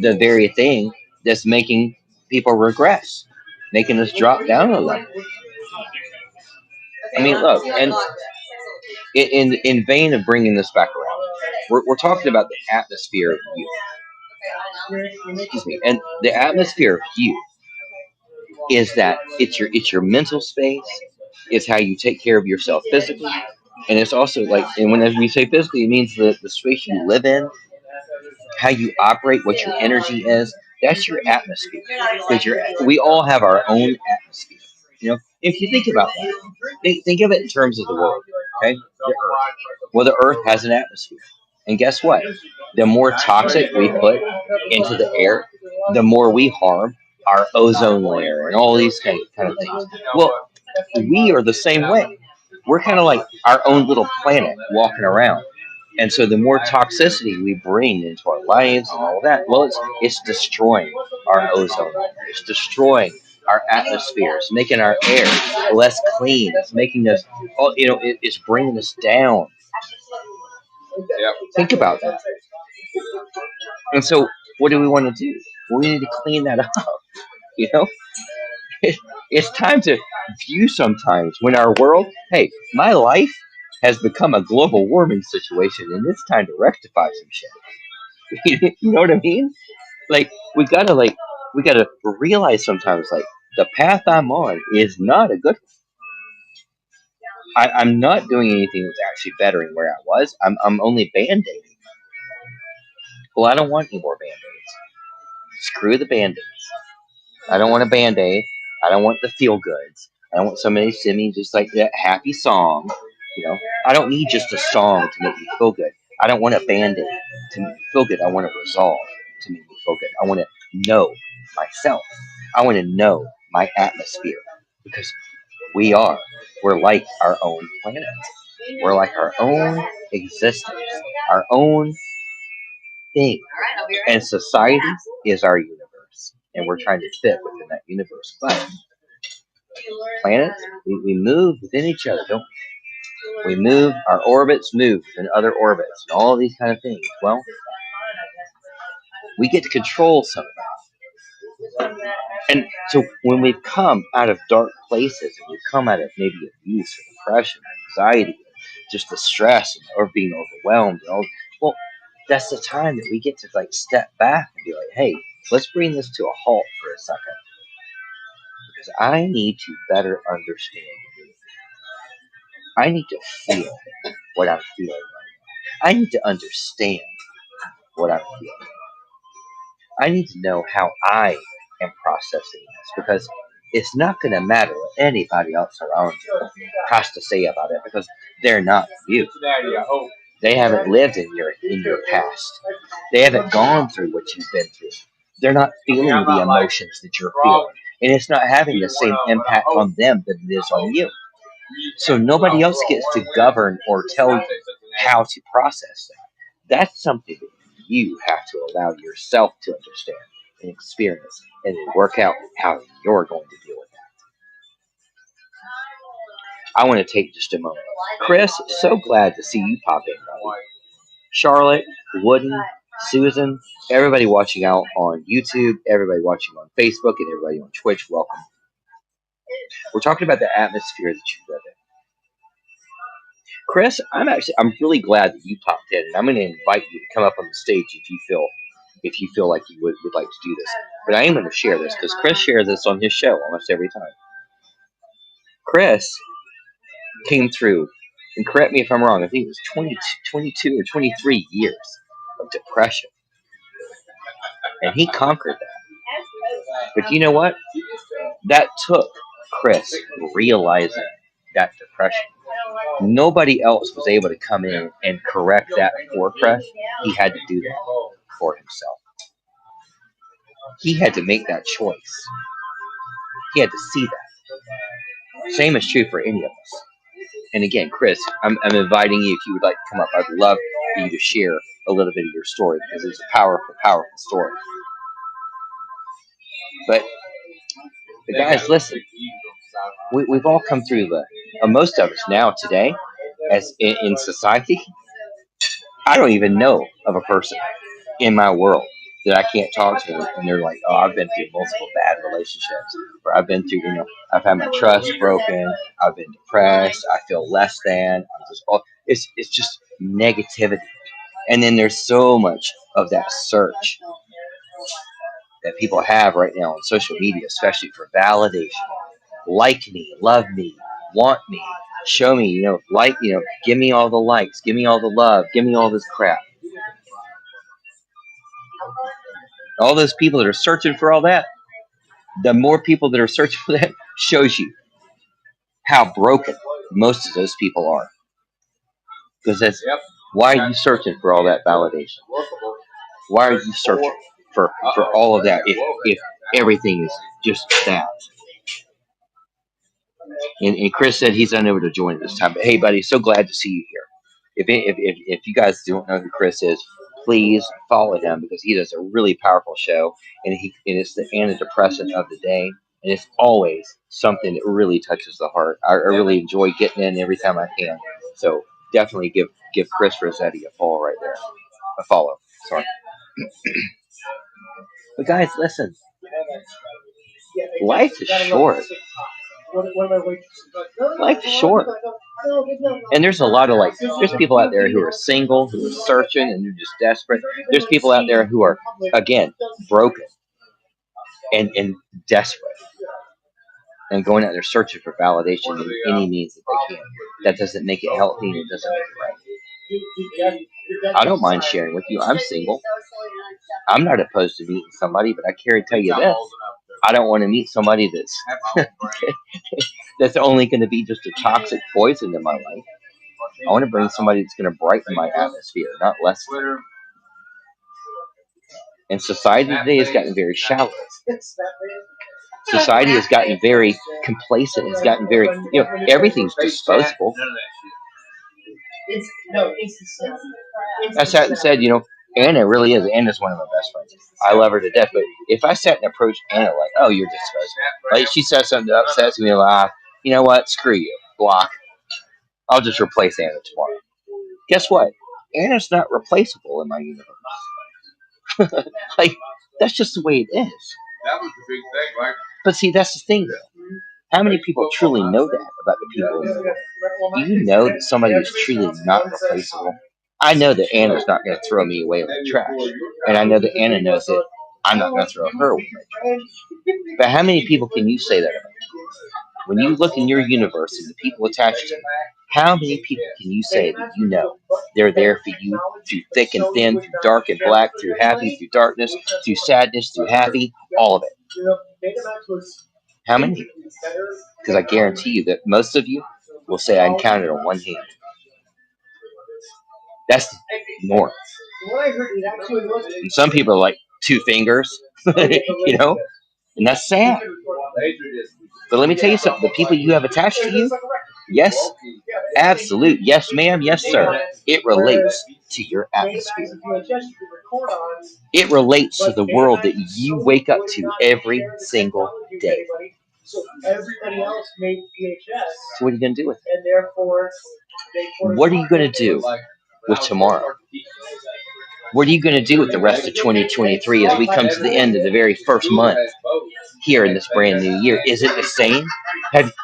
the very thing that's making people regress, making us drop down a level. I mean, look, and in vain of bringing this back around, we're talking about the atmosphere of youth. Excuse me. And the atmosphere of youth is that it's your mental space, it's how you take care of yourself physically, and it's also like, and when we say physically, it means the space you live in, how you operate, what your energy is. That's your atmosphere. Because we all have our own atmosphere. If you think about that, think of it in terms of the world. Okay, the Earth. Well, the Earth has an atmosphere, and guess what? The more toxic we put into the air, the more we harm our ozone layer and all these kind of things. Well, we are the same way. We're kind of like our own little planet walking around. And so the more toxicity we bring into our lives and all that, well, it's destroying our ozone layer. It's destroying our atmosphere. It's making our air less clean. It's making us, it's bringing us down. Think about that. And so what do we want to do? We need to clean that up. You know, it's time to view sometimes when our world, hey, my life has become a global warming situation, and it's time to rectify some shit. You know what I mean? Like we gotta realize sometimes like the path I'm on is not a good one. I'm not doing anything that's actually bettering where I was. I'm only band-aiding. Well, I don't want any more band-aids. Screw the band-aids. I don't want a band-aid. I don't want the feel goods. I don't want somebody to send me just like that happy song. I don't need just a song to make me feel good. I don't want a band-aid to make me feel good. I want a resolve to make me feel good. I want to know myself. I want to know my atmosphere because we're like our own planet. We're like our own existence, our own thing. And society is our universe. And we're trying to fit within that universe. But planets, we move within each other, don't we? We move, our orbits move within other orbits, and all these kind of things. Well, we get to control some of that. And so when we've come out of dark places, and we've come out of maybe abuse, or depression, or anxiety, just the stress, or being overwhelmed, well, that's the time that we get to like step back and be like, hey, let's bring this to a halt for a second. Because I need to better understand you. I need to feel what I'm feeling. I need to understand what I'm feeling. I need to know how I am processing this because it's not going to matter what anybody else around you has to say about it because they're not you. They haven't lived in your past. They haven't gone through what you've been through. They're not feeling the emotions that you're feeling, and it's not having the same impact on them that it is on you. So nobody else gets to govern or tell you how to process that. That's something that you have to allow yourself to understand and experience and then work out how you're going to deal with that. I want to take just a moment. Chris, so glad to see you pop in, buddy. Charlotte, Wooden, Susan, everybody watching out on YouTube, everybody watching on Facebook, and everybody on Twitch, welcome. We're talking about the atmosphere that you live in. Chris, I'm really glad that you popped in, and I'm going to invite you to come up on the stage if you feel like you would like to do this. But I am going to share this because Chris shares this on his show almost every time. Chris came through, and correct me if I'm wrong, I think it was 22 or 23 years of depression, and he conquered that. But you know what? That took Chris realizing that depression. Nobody else was able to come in and correct that for Chris. He had to do that for himself. He had to make that choice. He had to see that. Same is true for any of us. And again, Chris, I'm inviting you if you would like to come up. I'd love for you to share a little bit of your story because it's a powerful, powerful story. But guys, listen, we've all come through most of us now today, as in society. I don't even know of a person in my world that I can't talk to, and they're like, "Oh, I've been through multiple bad relationships, or I've been through, I've had my trust broken, I've been depressed, I feel less than." It's just negativity, and then there's so much of that search that people have right now on social media, especially for validation. Like me, love me, want me, show me, give me all the likes, give me all the love, give me all this crap. All those people that are searching for all that, the more people that are searching for that shows you how broken most of those people are. Because why are you searching for all that validation? Why are you searching for all of that if everything is just that? And Chris said he's unable to join this time. But hey, buddy, so glad to see you here. If you guys don't know who Chris is, please follow him because he does a really powerful show, and it's the antidepressant of the day, and it's always something that really touches the heart. I really enjoy getting in every time I can. So definitely give Chris Rossetti a follow right there. A follow. Sorry. But guys, listen. Life is short. Life is short. And there's a lot of there's people out there who are single, who are searching, and they're just desperate. There's people out there who are, again, broken and desperate and going out there searching for validation in any means that they can. That doesn't make it healthy and it doesn't make it right. I don't mind sharing with you. I'm single. I'm not opposed to meeting somebody, but I care to tell you this. I don't want to meet somebody that's only going to be just a toxic poison in my life. I want to bring somebody that's going to brighten my atmosphere, not lessen it. And society today has gotten very shallow. Society has gotten very complacent. It's gotten very, everything's disposable. I sat and said, Anna really is. Anna's one of my best friends. I love her to death. But if I sat and approached Anna like, "Oh, you're disposable," like she says something that upsets me, laugh. You know what? Screw you. Block. I'll just replace Anna tomorrow. Guess what? Anna's not replaceable in my universe. That's just the way it is. That was the big thing, right? But see, that's the thing, though. How many people truly know that about the people in the world? Do you know that somebody is truly not replaceable? I know that Anna's not going to throw me away like trash. And I know that Anna knows that I'm not going to throw her away like trash. But how many people can you say that about? When you look in your universe and the people attached to you, how many people can you say that you know they're there for you through thick and thin, through dark and black, through happy, through darkness, through sadness, through happy, all of it? How many? Because I guarantee you that most of you will say I can count it on one hand. That's more. And some people are like 2 fingers, and that's sad. But let me tell you something. The people you have attached to you, yes, absolute, yes, ma'am, yes, sir. It relates to your atmosphere. It relates to the world that you wake up to every single day. So what are you going to do with it? What are you going to do with tomorrow? What are you going to do with the rest of 2023 as we come to the end of the very first month here in this brand new year? Is it the same?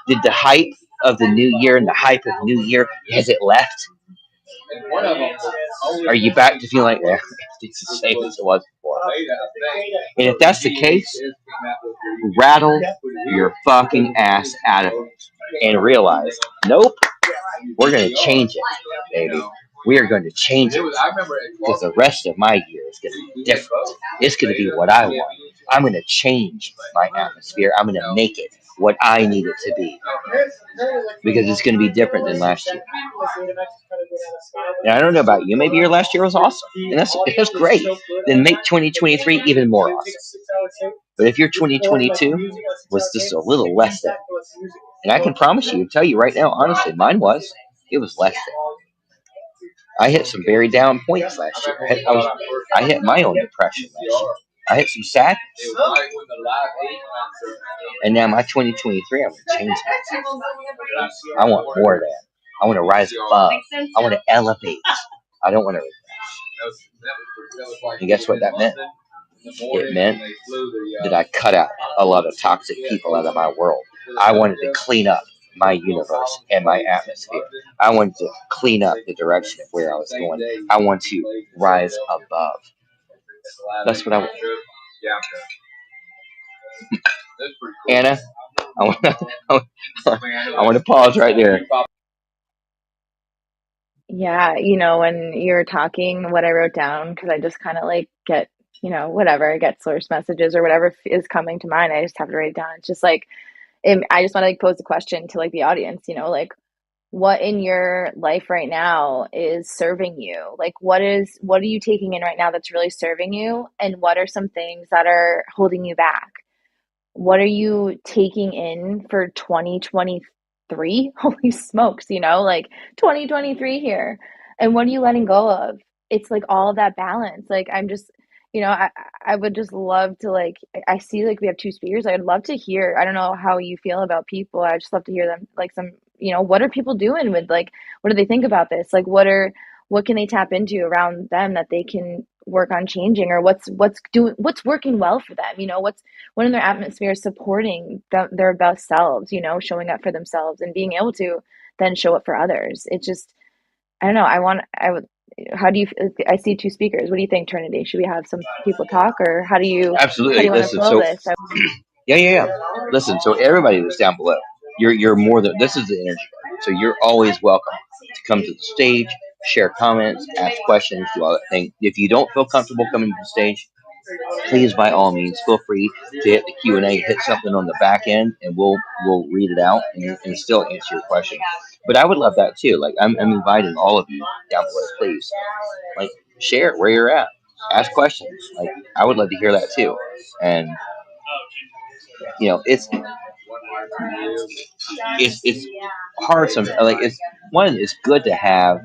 Did the hype of the new year and the hype of the new year, has it left? Are you back to feeling like, it's the same as it was before? And if that's the case, rattle your fucking ass out of it and realize, nope, we're going to change it, baby. We are going to change it because the rest of my year is going to be different. It's going to be what I want. I'm going to change my atmosphere. I'm going to make it what I need it to be because it's going to be different than last year. And I don't know about you. Maybe your last year was awesome, and that's great. Then make 2023 even more awesome. But if your 2022 was just a little less than, and I can promise you, tell you right now, honestly, mine was. It was less than. I hit some very down points last year. I hit my own depression last year. I hit some sadness. And now my 2023, I'm going to change it. I want more of that. I want to rise above. I want to elevate. I don't want to regress. And guess what that meant? It meant that I cut out a lot of toxic people out of my world. I wanted to clean up my universe and my atmosphere. I wanted to clean up the direction of where I was going. I want to rise above. That's what I want. Anna, I want to, I want to pause right there. Yeah, when you're talking, what I wrote down, because I just kind of like get, whatever, I get source messages or whatever is coming to mind. I just have to write it down. It's just like, I just want to like pose a question to like the audience, like what in your life right now is serving you? Like what are you taking in right now that's really serving you? And what are some things that are holding you back? What are you taking in for 2023? Holy smokes, like 2023 here. And what are you letting go of? It's like all of that balance. Like I'm just, I would just love to like I see like we have two speakers. I'd love to hear. I don't know how you feel about people. I just love to hear them like some, what are people doing with like what do they think about this? Like what can they tap into around them that they can work on changing or what's working well for them, what in their atmosphere is supporting their best selves, showing up for themselves and being able to then show up for others. It just, I don't know. I would, how do you, I see two speakers. What do you think, Trinity? Should we have some people talk or how do Absolutely. you want to Listen, flow so this? yeah. Listen, so everybody that's down below, you're more than this is the energy. So you're always welcome to come to the stage, share comments, ask questions, do all that thing. If you don't feel comfortable coming to the stage, please by all means feel free to hit the Q&A, hit something on the back end, and we'll read it out and still answer your question. But I would love that too. Like I'm inviting all of you down below, please. Like share where you're at, ask questions. Like I would love to hear that too. And it's hard sometimes. Like it's one, it's good to have.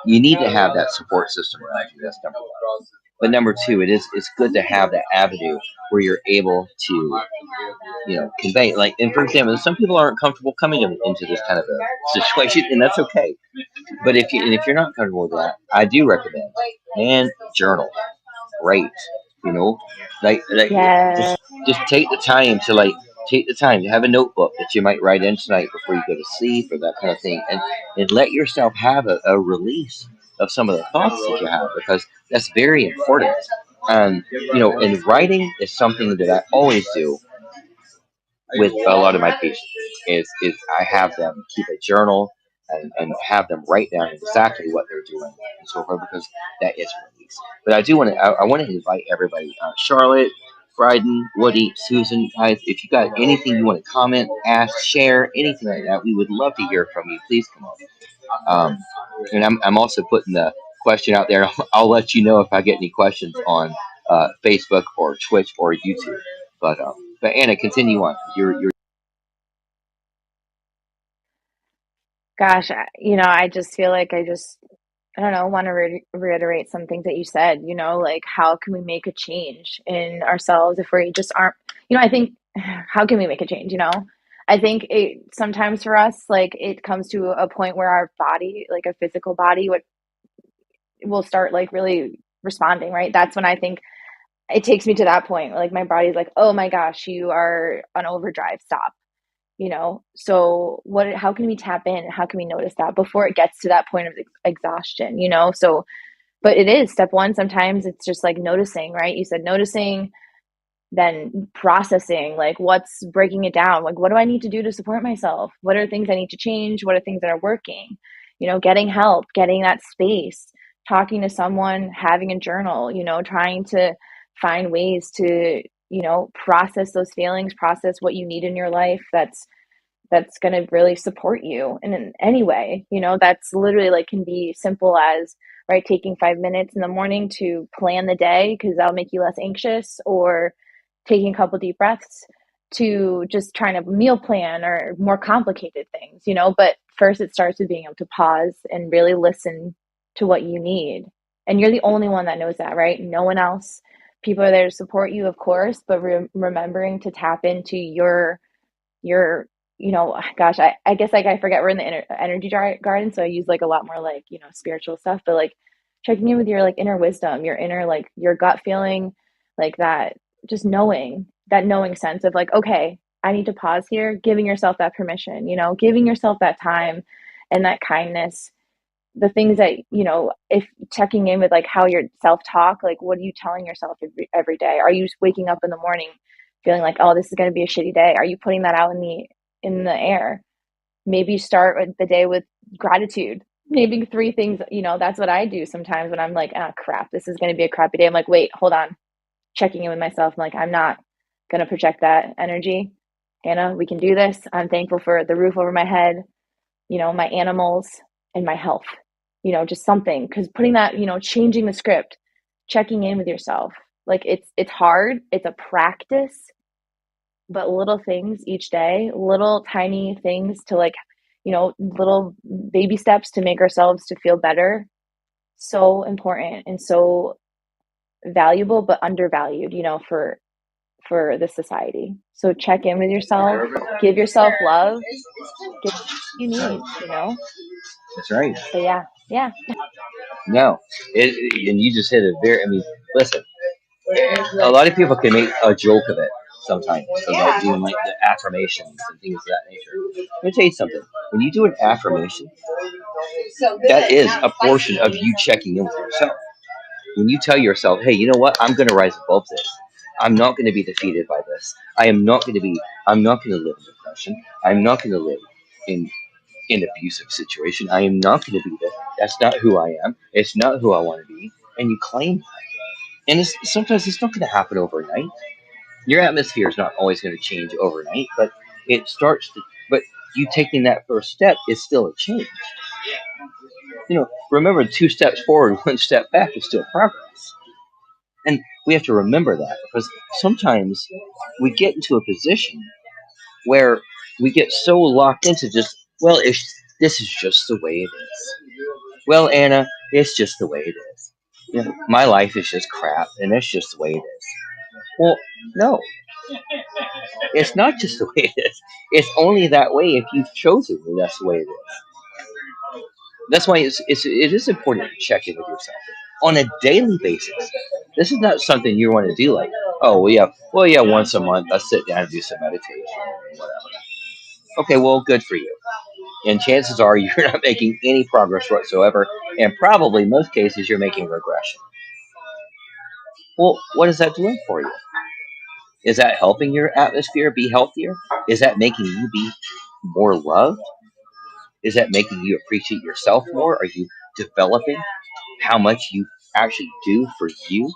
You need to have that support system around you. That's number one. But number two, it's good to have that avenue where you're able to convey. Like, and for example, some people aren't comfortable coming into this kind of a situation, and that's okay. But if you're not comfortable with that, I do recommend and journal. Great, you know, like Yeah. just take the time to take the time to have a notebook that you might write in tonight before you go to sleep or that kind of thing, and let yourself have a release of some of the thoughts that you have because that's very important. And writing is something that I always do with a lot of my patients is I have them keep a journal and have them write down exactly what they're doing and so forth because that is release. But I want to invite everybody, Charlotte, Bryden, Woody, Susan, guys, if you got anything you want to comment, ask, share, anything like that, we would love to hear from you. Please come up. Um, and I'm also putting the question out there. I'll let you know if I get any questions on Facebook or Twitch or YouTube. But Anna, continue on. You're Gosh, I just feel like I don't know, want to reiterate some things that you said, like how can we make a change in ourselves if we just aren't, I think, how can we make a change, I think sometimes for us, like it comes to a point where our body, like a physical body, what will start like really responding, right? That's when I think it takes me to that point, like my body's like, oh my gosh, you are on overdrive, stop. So how can we tap in? How can we notice that before it gets to that point of exhaustion, So, but it is step one. Sometimes it's just like noticing, right? You said noticing, then processing, like what's breaking it down, like what do I need to do to support myself, what are things I need to change, what are things that are working, getting help, getting that space, talking to someone, having a journal, trying to find ways to process those feelings, process what you need in your life that's going to really support you in any way. That's literally like can be simple as, right, taking 5 minutes in the morning to plan the day because that'll make you less anxious, or taking a couple deep breaths, to just trying to meal plan, or more complicated things. But first, it starts with being able to pause and really listen to what you need. And you're the only one that knows that, right? No one else. People are there to support you, of course, but remembering to tap into your gosh, I guess like I forget we're in the energy garden, so I use like a lot more like spiritual stuff, but like checking in with your like inner wisdom, your inner, like your gut feeling, like that, just knowing that, knowing sense of like, okay, I need to pause here, giving yourself that permission, giving yourself that time and that kindness. The things that, if checking in with like how your self talk, like what are you telling yourself every day? Are you waking up in the morning feeling like, oh, this is going to be a shitty day? Are you putting that out in the air? Maybe start with the day with gratitude. Maybe three things, that's what I do sometimes when I'm like, ah, crap, this is going to be a crappy day. I'm like, wait, hold on. Checking in with myself. I'm like, I'm not going to project that energy. Hannah, we can do this. I'm thankful for the roof over my head, my animals, and my health. Just something, because putting that, changing the script, checking in with yourself. Like it's hard. It's a practice, but little things each day, little tiny things to like, little baby steps to make ourselves to feel better. So important and so valuable, but undervalued, for the society. So check in with yourself, give yourself love, give what you need. That's right. So yeah, yeah. No, and you just hit a very. I mean, listen. A lot of people can make a joke of it sometimes about doing like the affirmations and things of that nature. Let me tell you something. When you do an affirmation, that is a portion of you checking in with yourself. When you tell yourself, "Hey, you know what? I'm going to rise above this. I'm not going to be defeated by this. I am not going to be. I'm not going to live in depression. I'm not going to live in an abusive situation. I am not going to be this. That's not who I am. It's not who I want to be." And you claim that. And sometimes it's not going to happen overnight. Your atmosphere is not always going to change overnight, but it starts to. But you taking that first step is still a change. Remember, 2 steps forward, 1 step back is still progress. And we have to remember that because sometimes we get into a position where we get so locked into just, well, this is just the way it is. Well, Anna, it's just the way it is. My life is just crap, and it's just the way it is. Well, no, it's not just the way it is. It's only that way if you've chosen it, that's the way it is. That's why it is important to check in with yourself on a daily basis. This is not something you want to do like, oh, well, yeah, once a month, I sit down and do some meditation, whatever. Okay, well, good for you. And chances are you're not making any progress whatsoever, and probably in most cases you're making regression. Well, what is that doing for you? Is that helping your atmosphere be healthier? Is that making you be more loved? Is that making you appreciate yourself more? Are you developing how much you actually do for you?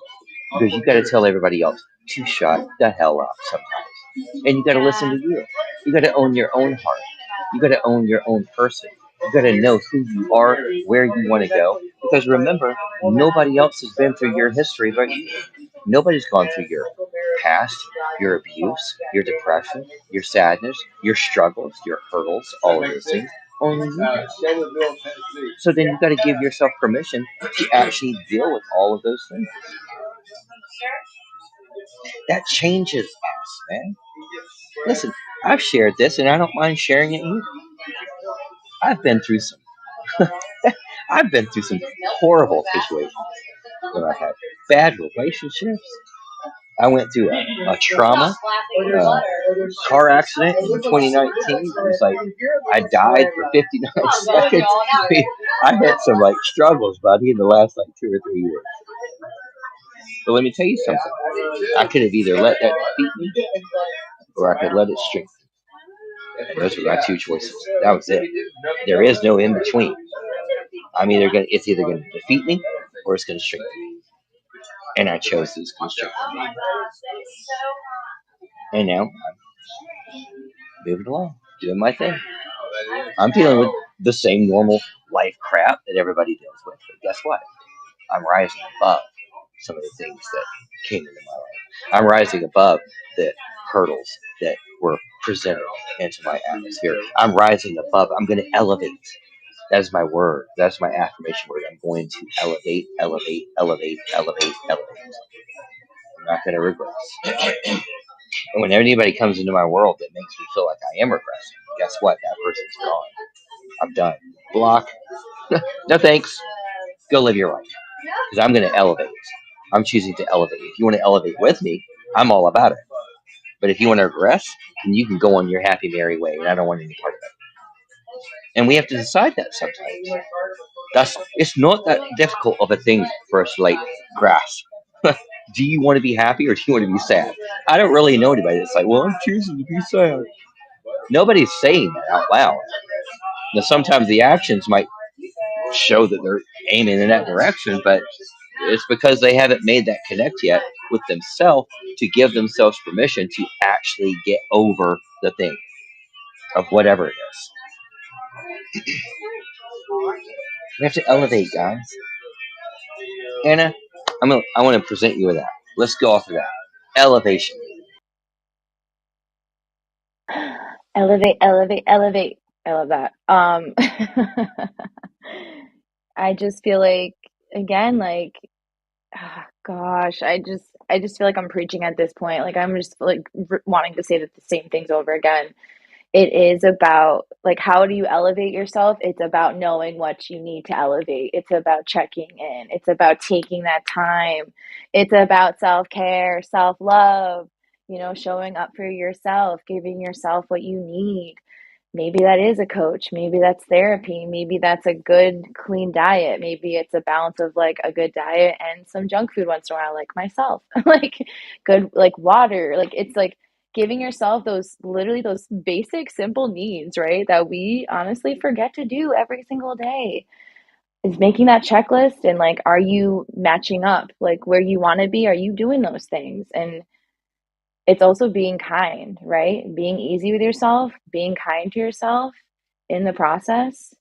Because you got to tell everybody else to shut the hell up sometimes. And you got to listen to you. You got to own your own heart. You got to own your own person. You got to know who you are, where you want to go. Because remember, nobody else has been through your history but you. Nobody's gone through your past, your abuse, your depression, your sadness, your struggles, your hurdles, all of those things. Only you have. So then you got to give yourself permission to actually deal with all of those things. That changes us, man. Listen, I've shared this and I don't mind sharing it here. I've been through some I've been through some horrible situations where I had bad relationships. I went through a trauma, car accident in 2019. It was like I died for 59 seconds. I had some like struggles, buddy, in the last like 2 or 3 years. But let me tell you something. I could have either let that defeat me, or I could let it strengthen me. And those were my two choices. That was it. There is no in between. It's either gonna defeat me or it's gonna strengthen me. And I chose this construct. And now I'm moving along, doing my thing. I'm dealing with the same normal life crap that everybody deals with. But guess what? I'm rising above some of the things that came into my life. I'm rising above the hurdles that were presented into my atmosphere. I'm rising above. I'm going to elevate. That's my word. That's my affirmation word. I'm going to elevate, elevate, elevate, elevate, elevate. I'm not going to regress. And when anybody comes into my world that makes me feel like I am regressing, guess what? That person's gone. I'm done. Block. No thanks. Go live your life. Because I'm going to elevate. I'm choosing to elevate. If you want to elevate with me, I'm all about it. But if you want to regress, then you can go on your happy, merry way. And I don't want any part of it. And we have to decide that sometimes. It's not that difficult of a thing for us to like grasp. Do you want to be happy or do you want to be sad? I don't really know anybody that's like, well, I'm choosing to be sad. Nobody's saying that out loud. Now, sometimes the actions might show that they're aiming in that direction, but it's because they haven't made that connect yet with themselves to give themselves permission to actually get over the thing of whatever it is. We have to elevate, guys. Anna, I want to present you with that. Let's go off of that. Elevation. Elevate, elevate, elevate. I love that. I just feel like, again, like, gosh, I just feel like I'm preaching at this point. Like I'm just like wanting to say the same things over again. It is about like how do you elevate yourself? It's about knowing what you need to elevate. It's about checking in. It's about taking that time. It's about self-care, self-love, showing up for yourself, giving yourself what you need. Maybe that is a coach. Maybe that's therapy. Maybe that's a good, clean diet. Maybe it's a balance of like a good diet and some junk food once in a while, like myself, like good, like water. Like it's like giving yourself those literally those basic, simple needs, right? That we honestly forget to do every single day is making that checklist and like, are you matching up like where you want to be? Are you doing those things? And it's also being kind, right? Being easy with yourself, being kind to yourself in the process,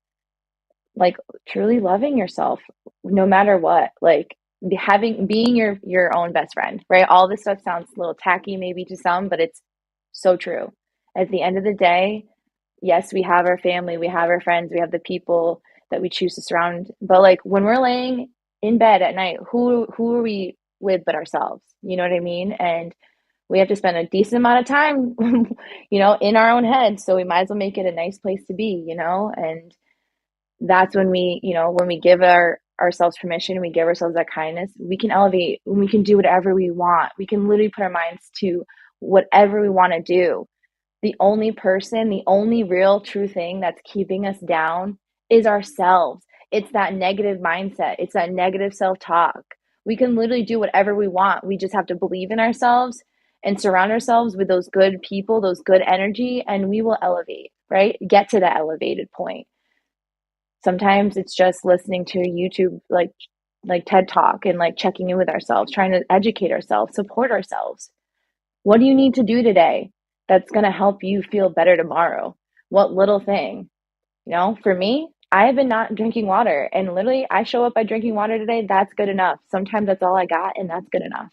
like truly loving yourself no matter what. Like being your own best friend, right? All this stuff sounds a little tacky maybe to some, but it's so true. At the end of the day, yes, we have our family, we have our friends, we have the people that we choose to surround, but like when we're laying in bed at night, who are we with but ourselves? You know what I mean? And we have to spend a decent amount of time, in our own head. So we might as well make it a nice place to be. And that's when we give ourselves permission, we give ourselves that kindness, we can elevate, we can do whatever we want. We can literally put our minds to whatever we want to do. The only real true thing that's keeping us down is ourselves. It's that negative mindset. It's that negative self-talk. We can literally do whatever we want. We just have to believe in ourselves and surround ourselves with those good people, those good energy, and we will elevate, right? Get to that elevated point. Sometimes it's just listening to YouTube, like TED Talk and like checking in with ourselves, trying to educate ourselves, support ourselves. What do you need to do today that's going to help you feel better tomorrow? What little thing? For me, I have been not drinking water and literally I show up by drinking water today. That's good enough. Sometimes that's all I got and that's good enough.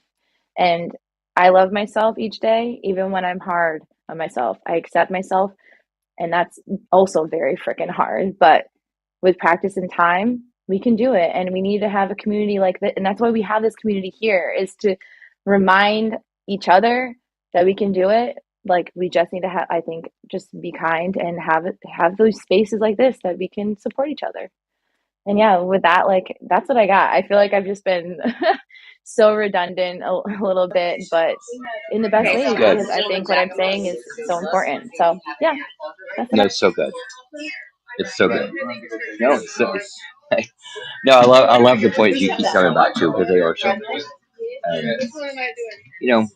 And I love myself each day, even when I'm hard on myself. I accept myself and that's also very freaking hard. But with practice and time, we can do it. And we need to have a community like that. And that's why we have this community here is to remind each other that we can do it. Like we just need to have, I think, just be kind and have those spaces like this that we can support each other. And yeah, with that, like that's what I got. I feel like I've just been so redundant a little bit, but in the best No, it's ways good. because I think what I'm saying is so important. So yeah, that's No, about. it's so good. It's so good. No, no, I love the points you keep coming back to because they are so good. And you know,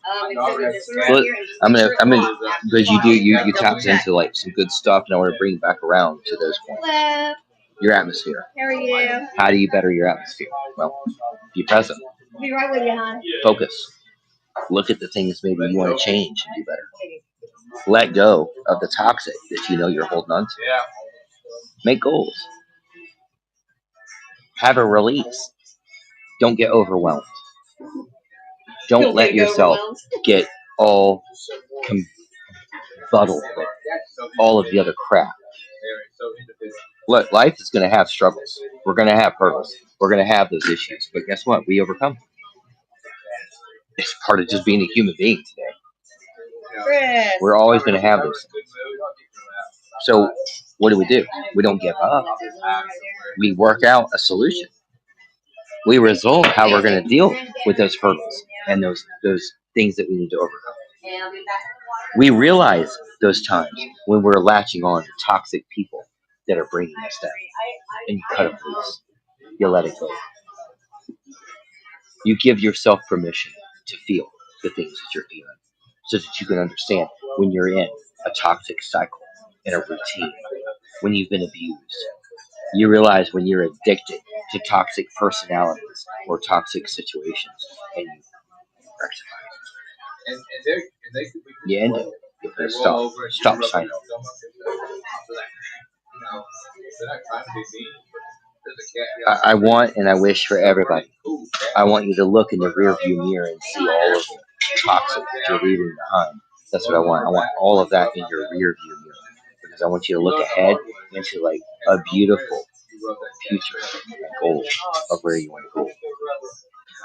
look, I'm gonna because you tapped into like some good stuff, and I want to bring back around to those points. Your atmosphere. How do you better your atmosphere? Well, be present. Focus. Look at the things maybe you want to change and do better. Let go of the toxic that you know you're holding on to. Make goals. Have a release. Don't get overwhelmed. Don't let yourself get all confuddled with all of the other crap. Look, life is going to have struggles. We're going to have hurdles. We're going to have those issues. But guess what? We overcome them. It's part of just being a human being today. We're always going to have those things. So what do? We don't give up. We work out a solution. We resolve how we're going to deal with those hurdles and those things that we need to overcome. We realize those times when we're latching on to toxic people that are bringing us down, and you cut it loose. You let it go. You give yourself permission to feel the things that you're feeling, so that you can understand when you're in a toxic cycle, in a routine, when you've been abused. You realize when you're addicted to toxic personalities or toxic situations, and you rectify it. You end it. You put a stop sign on it. I want and I wish for everybody. I want you to look in the rearview mirror and see all of the toxic that you're leaving behind. That's what I want. I want all of that in your rearview mirror because I want you to look ahead into like a beautiful future and goal of where you want to go.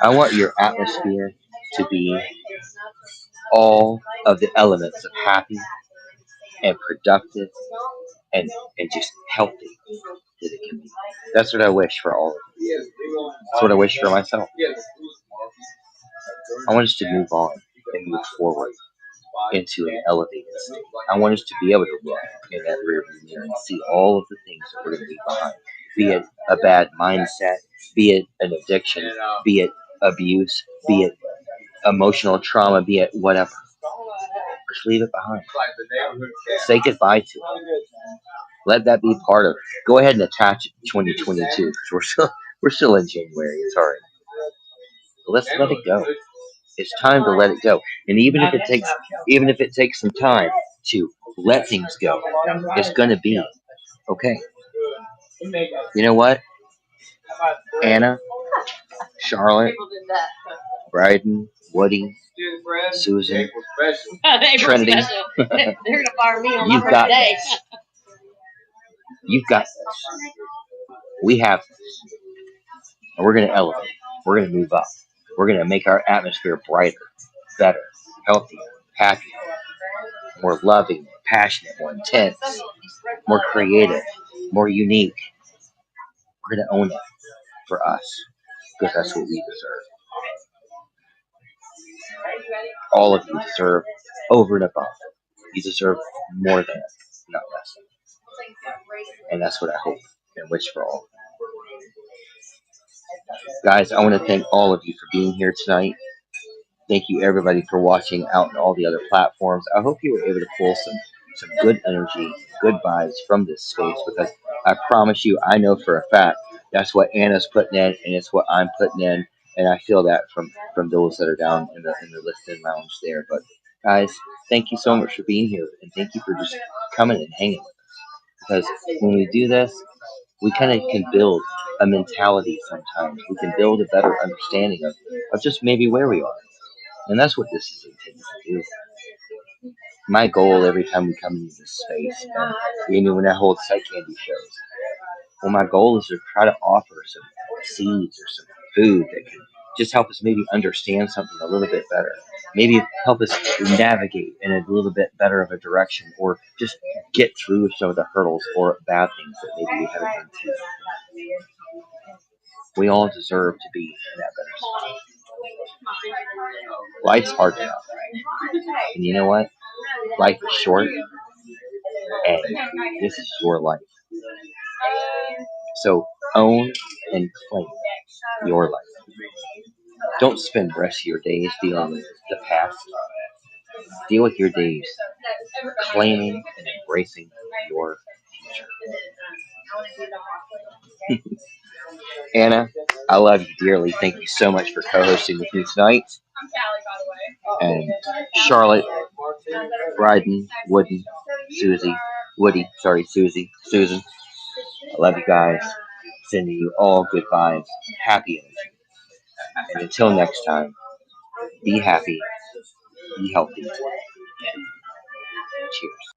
I want your atmosphere to be all of the elements of happy and productive and just healthy that it can be. That's what I wish for all of you. That's what I wish for myself. I want us to move on and move forward into an elevated state. I want us to be able to look in that rearview mirror and see all of the things that we're going to leave behind. Be it a bad mindset, be it an addiction, be it abuse, be it emotional trauma, be it whatever. Just leave it behind. Say goodbye to it. Let that be part of it. Go ahead and attach it to 2022 because we're still in January. It's alright. Let's let it go. It's time to let it go. And even if it takes some time to let things go, it's gonna be okay. You know what? Anna, Charlotte, Bryden, Woody, Susan, Trinity. You've got this. You've got this. We have this. And we're gonna elevate. We're gonna move up. We're gonna make our atmosphere brighter, better, healthier, happier, more loving, more passionate, more intense, more creative, more unique. We're gonna own it for us because that's what we deserve. All of you deserve over and above. You deserve more than, not less. And that's what I hope and wish for all. Guys, I want to thank all of you for being here tonight. Thank you everybody for watching out on all the other platforms. I hope you were able to pull some good energy, good vibes from this space because I promise you, I know for a fact that's what Anna's putting in and it's what I'm putting in, and I feel that from those that are down in the listening lounge there. But guys, thank you so much for being here and thank you for just coming and hanging with us because when we do this, we kind of can build a mentality sometimes. We can build a better understanding of just maybe where we are. And that's what this is intended to do. My goal every time we come into this space, and even when I hold Sight Candy shows, well, my goal is to try to offer some seeds or some food that can just help us maybe understand something a little bit better. Maybe help us navigate in a little bit better of a direction or just get through some of the hurdles or bad things that maybe we haven't been through. We all deserve to be in that better spot. Life's hard enough. And you know what? Life is short, and this is your life. So own and claim your life. Don't spend the rest of your days dealing with the past. Deal with your days claiming and embracing your future. Anna, I love you dearly. Thank you so much for co-hosting with me tonight. And Charlotte, Bryden, Susie, Susan. I love you guys. Sending you all good vibes, happy energy. And until next time, be happy, be healthy, and cheers.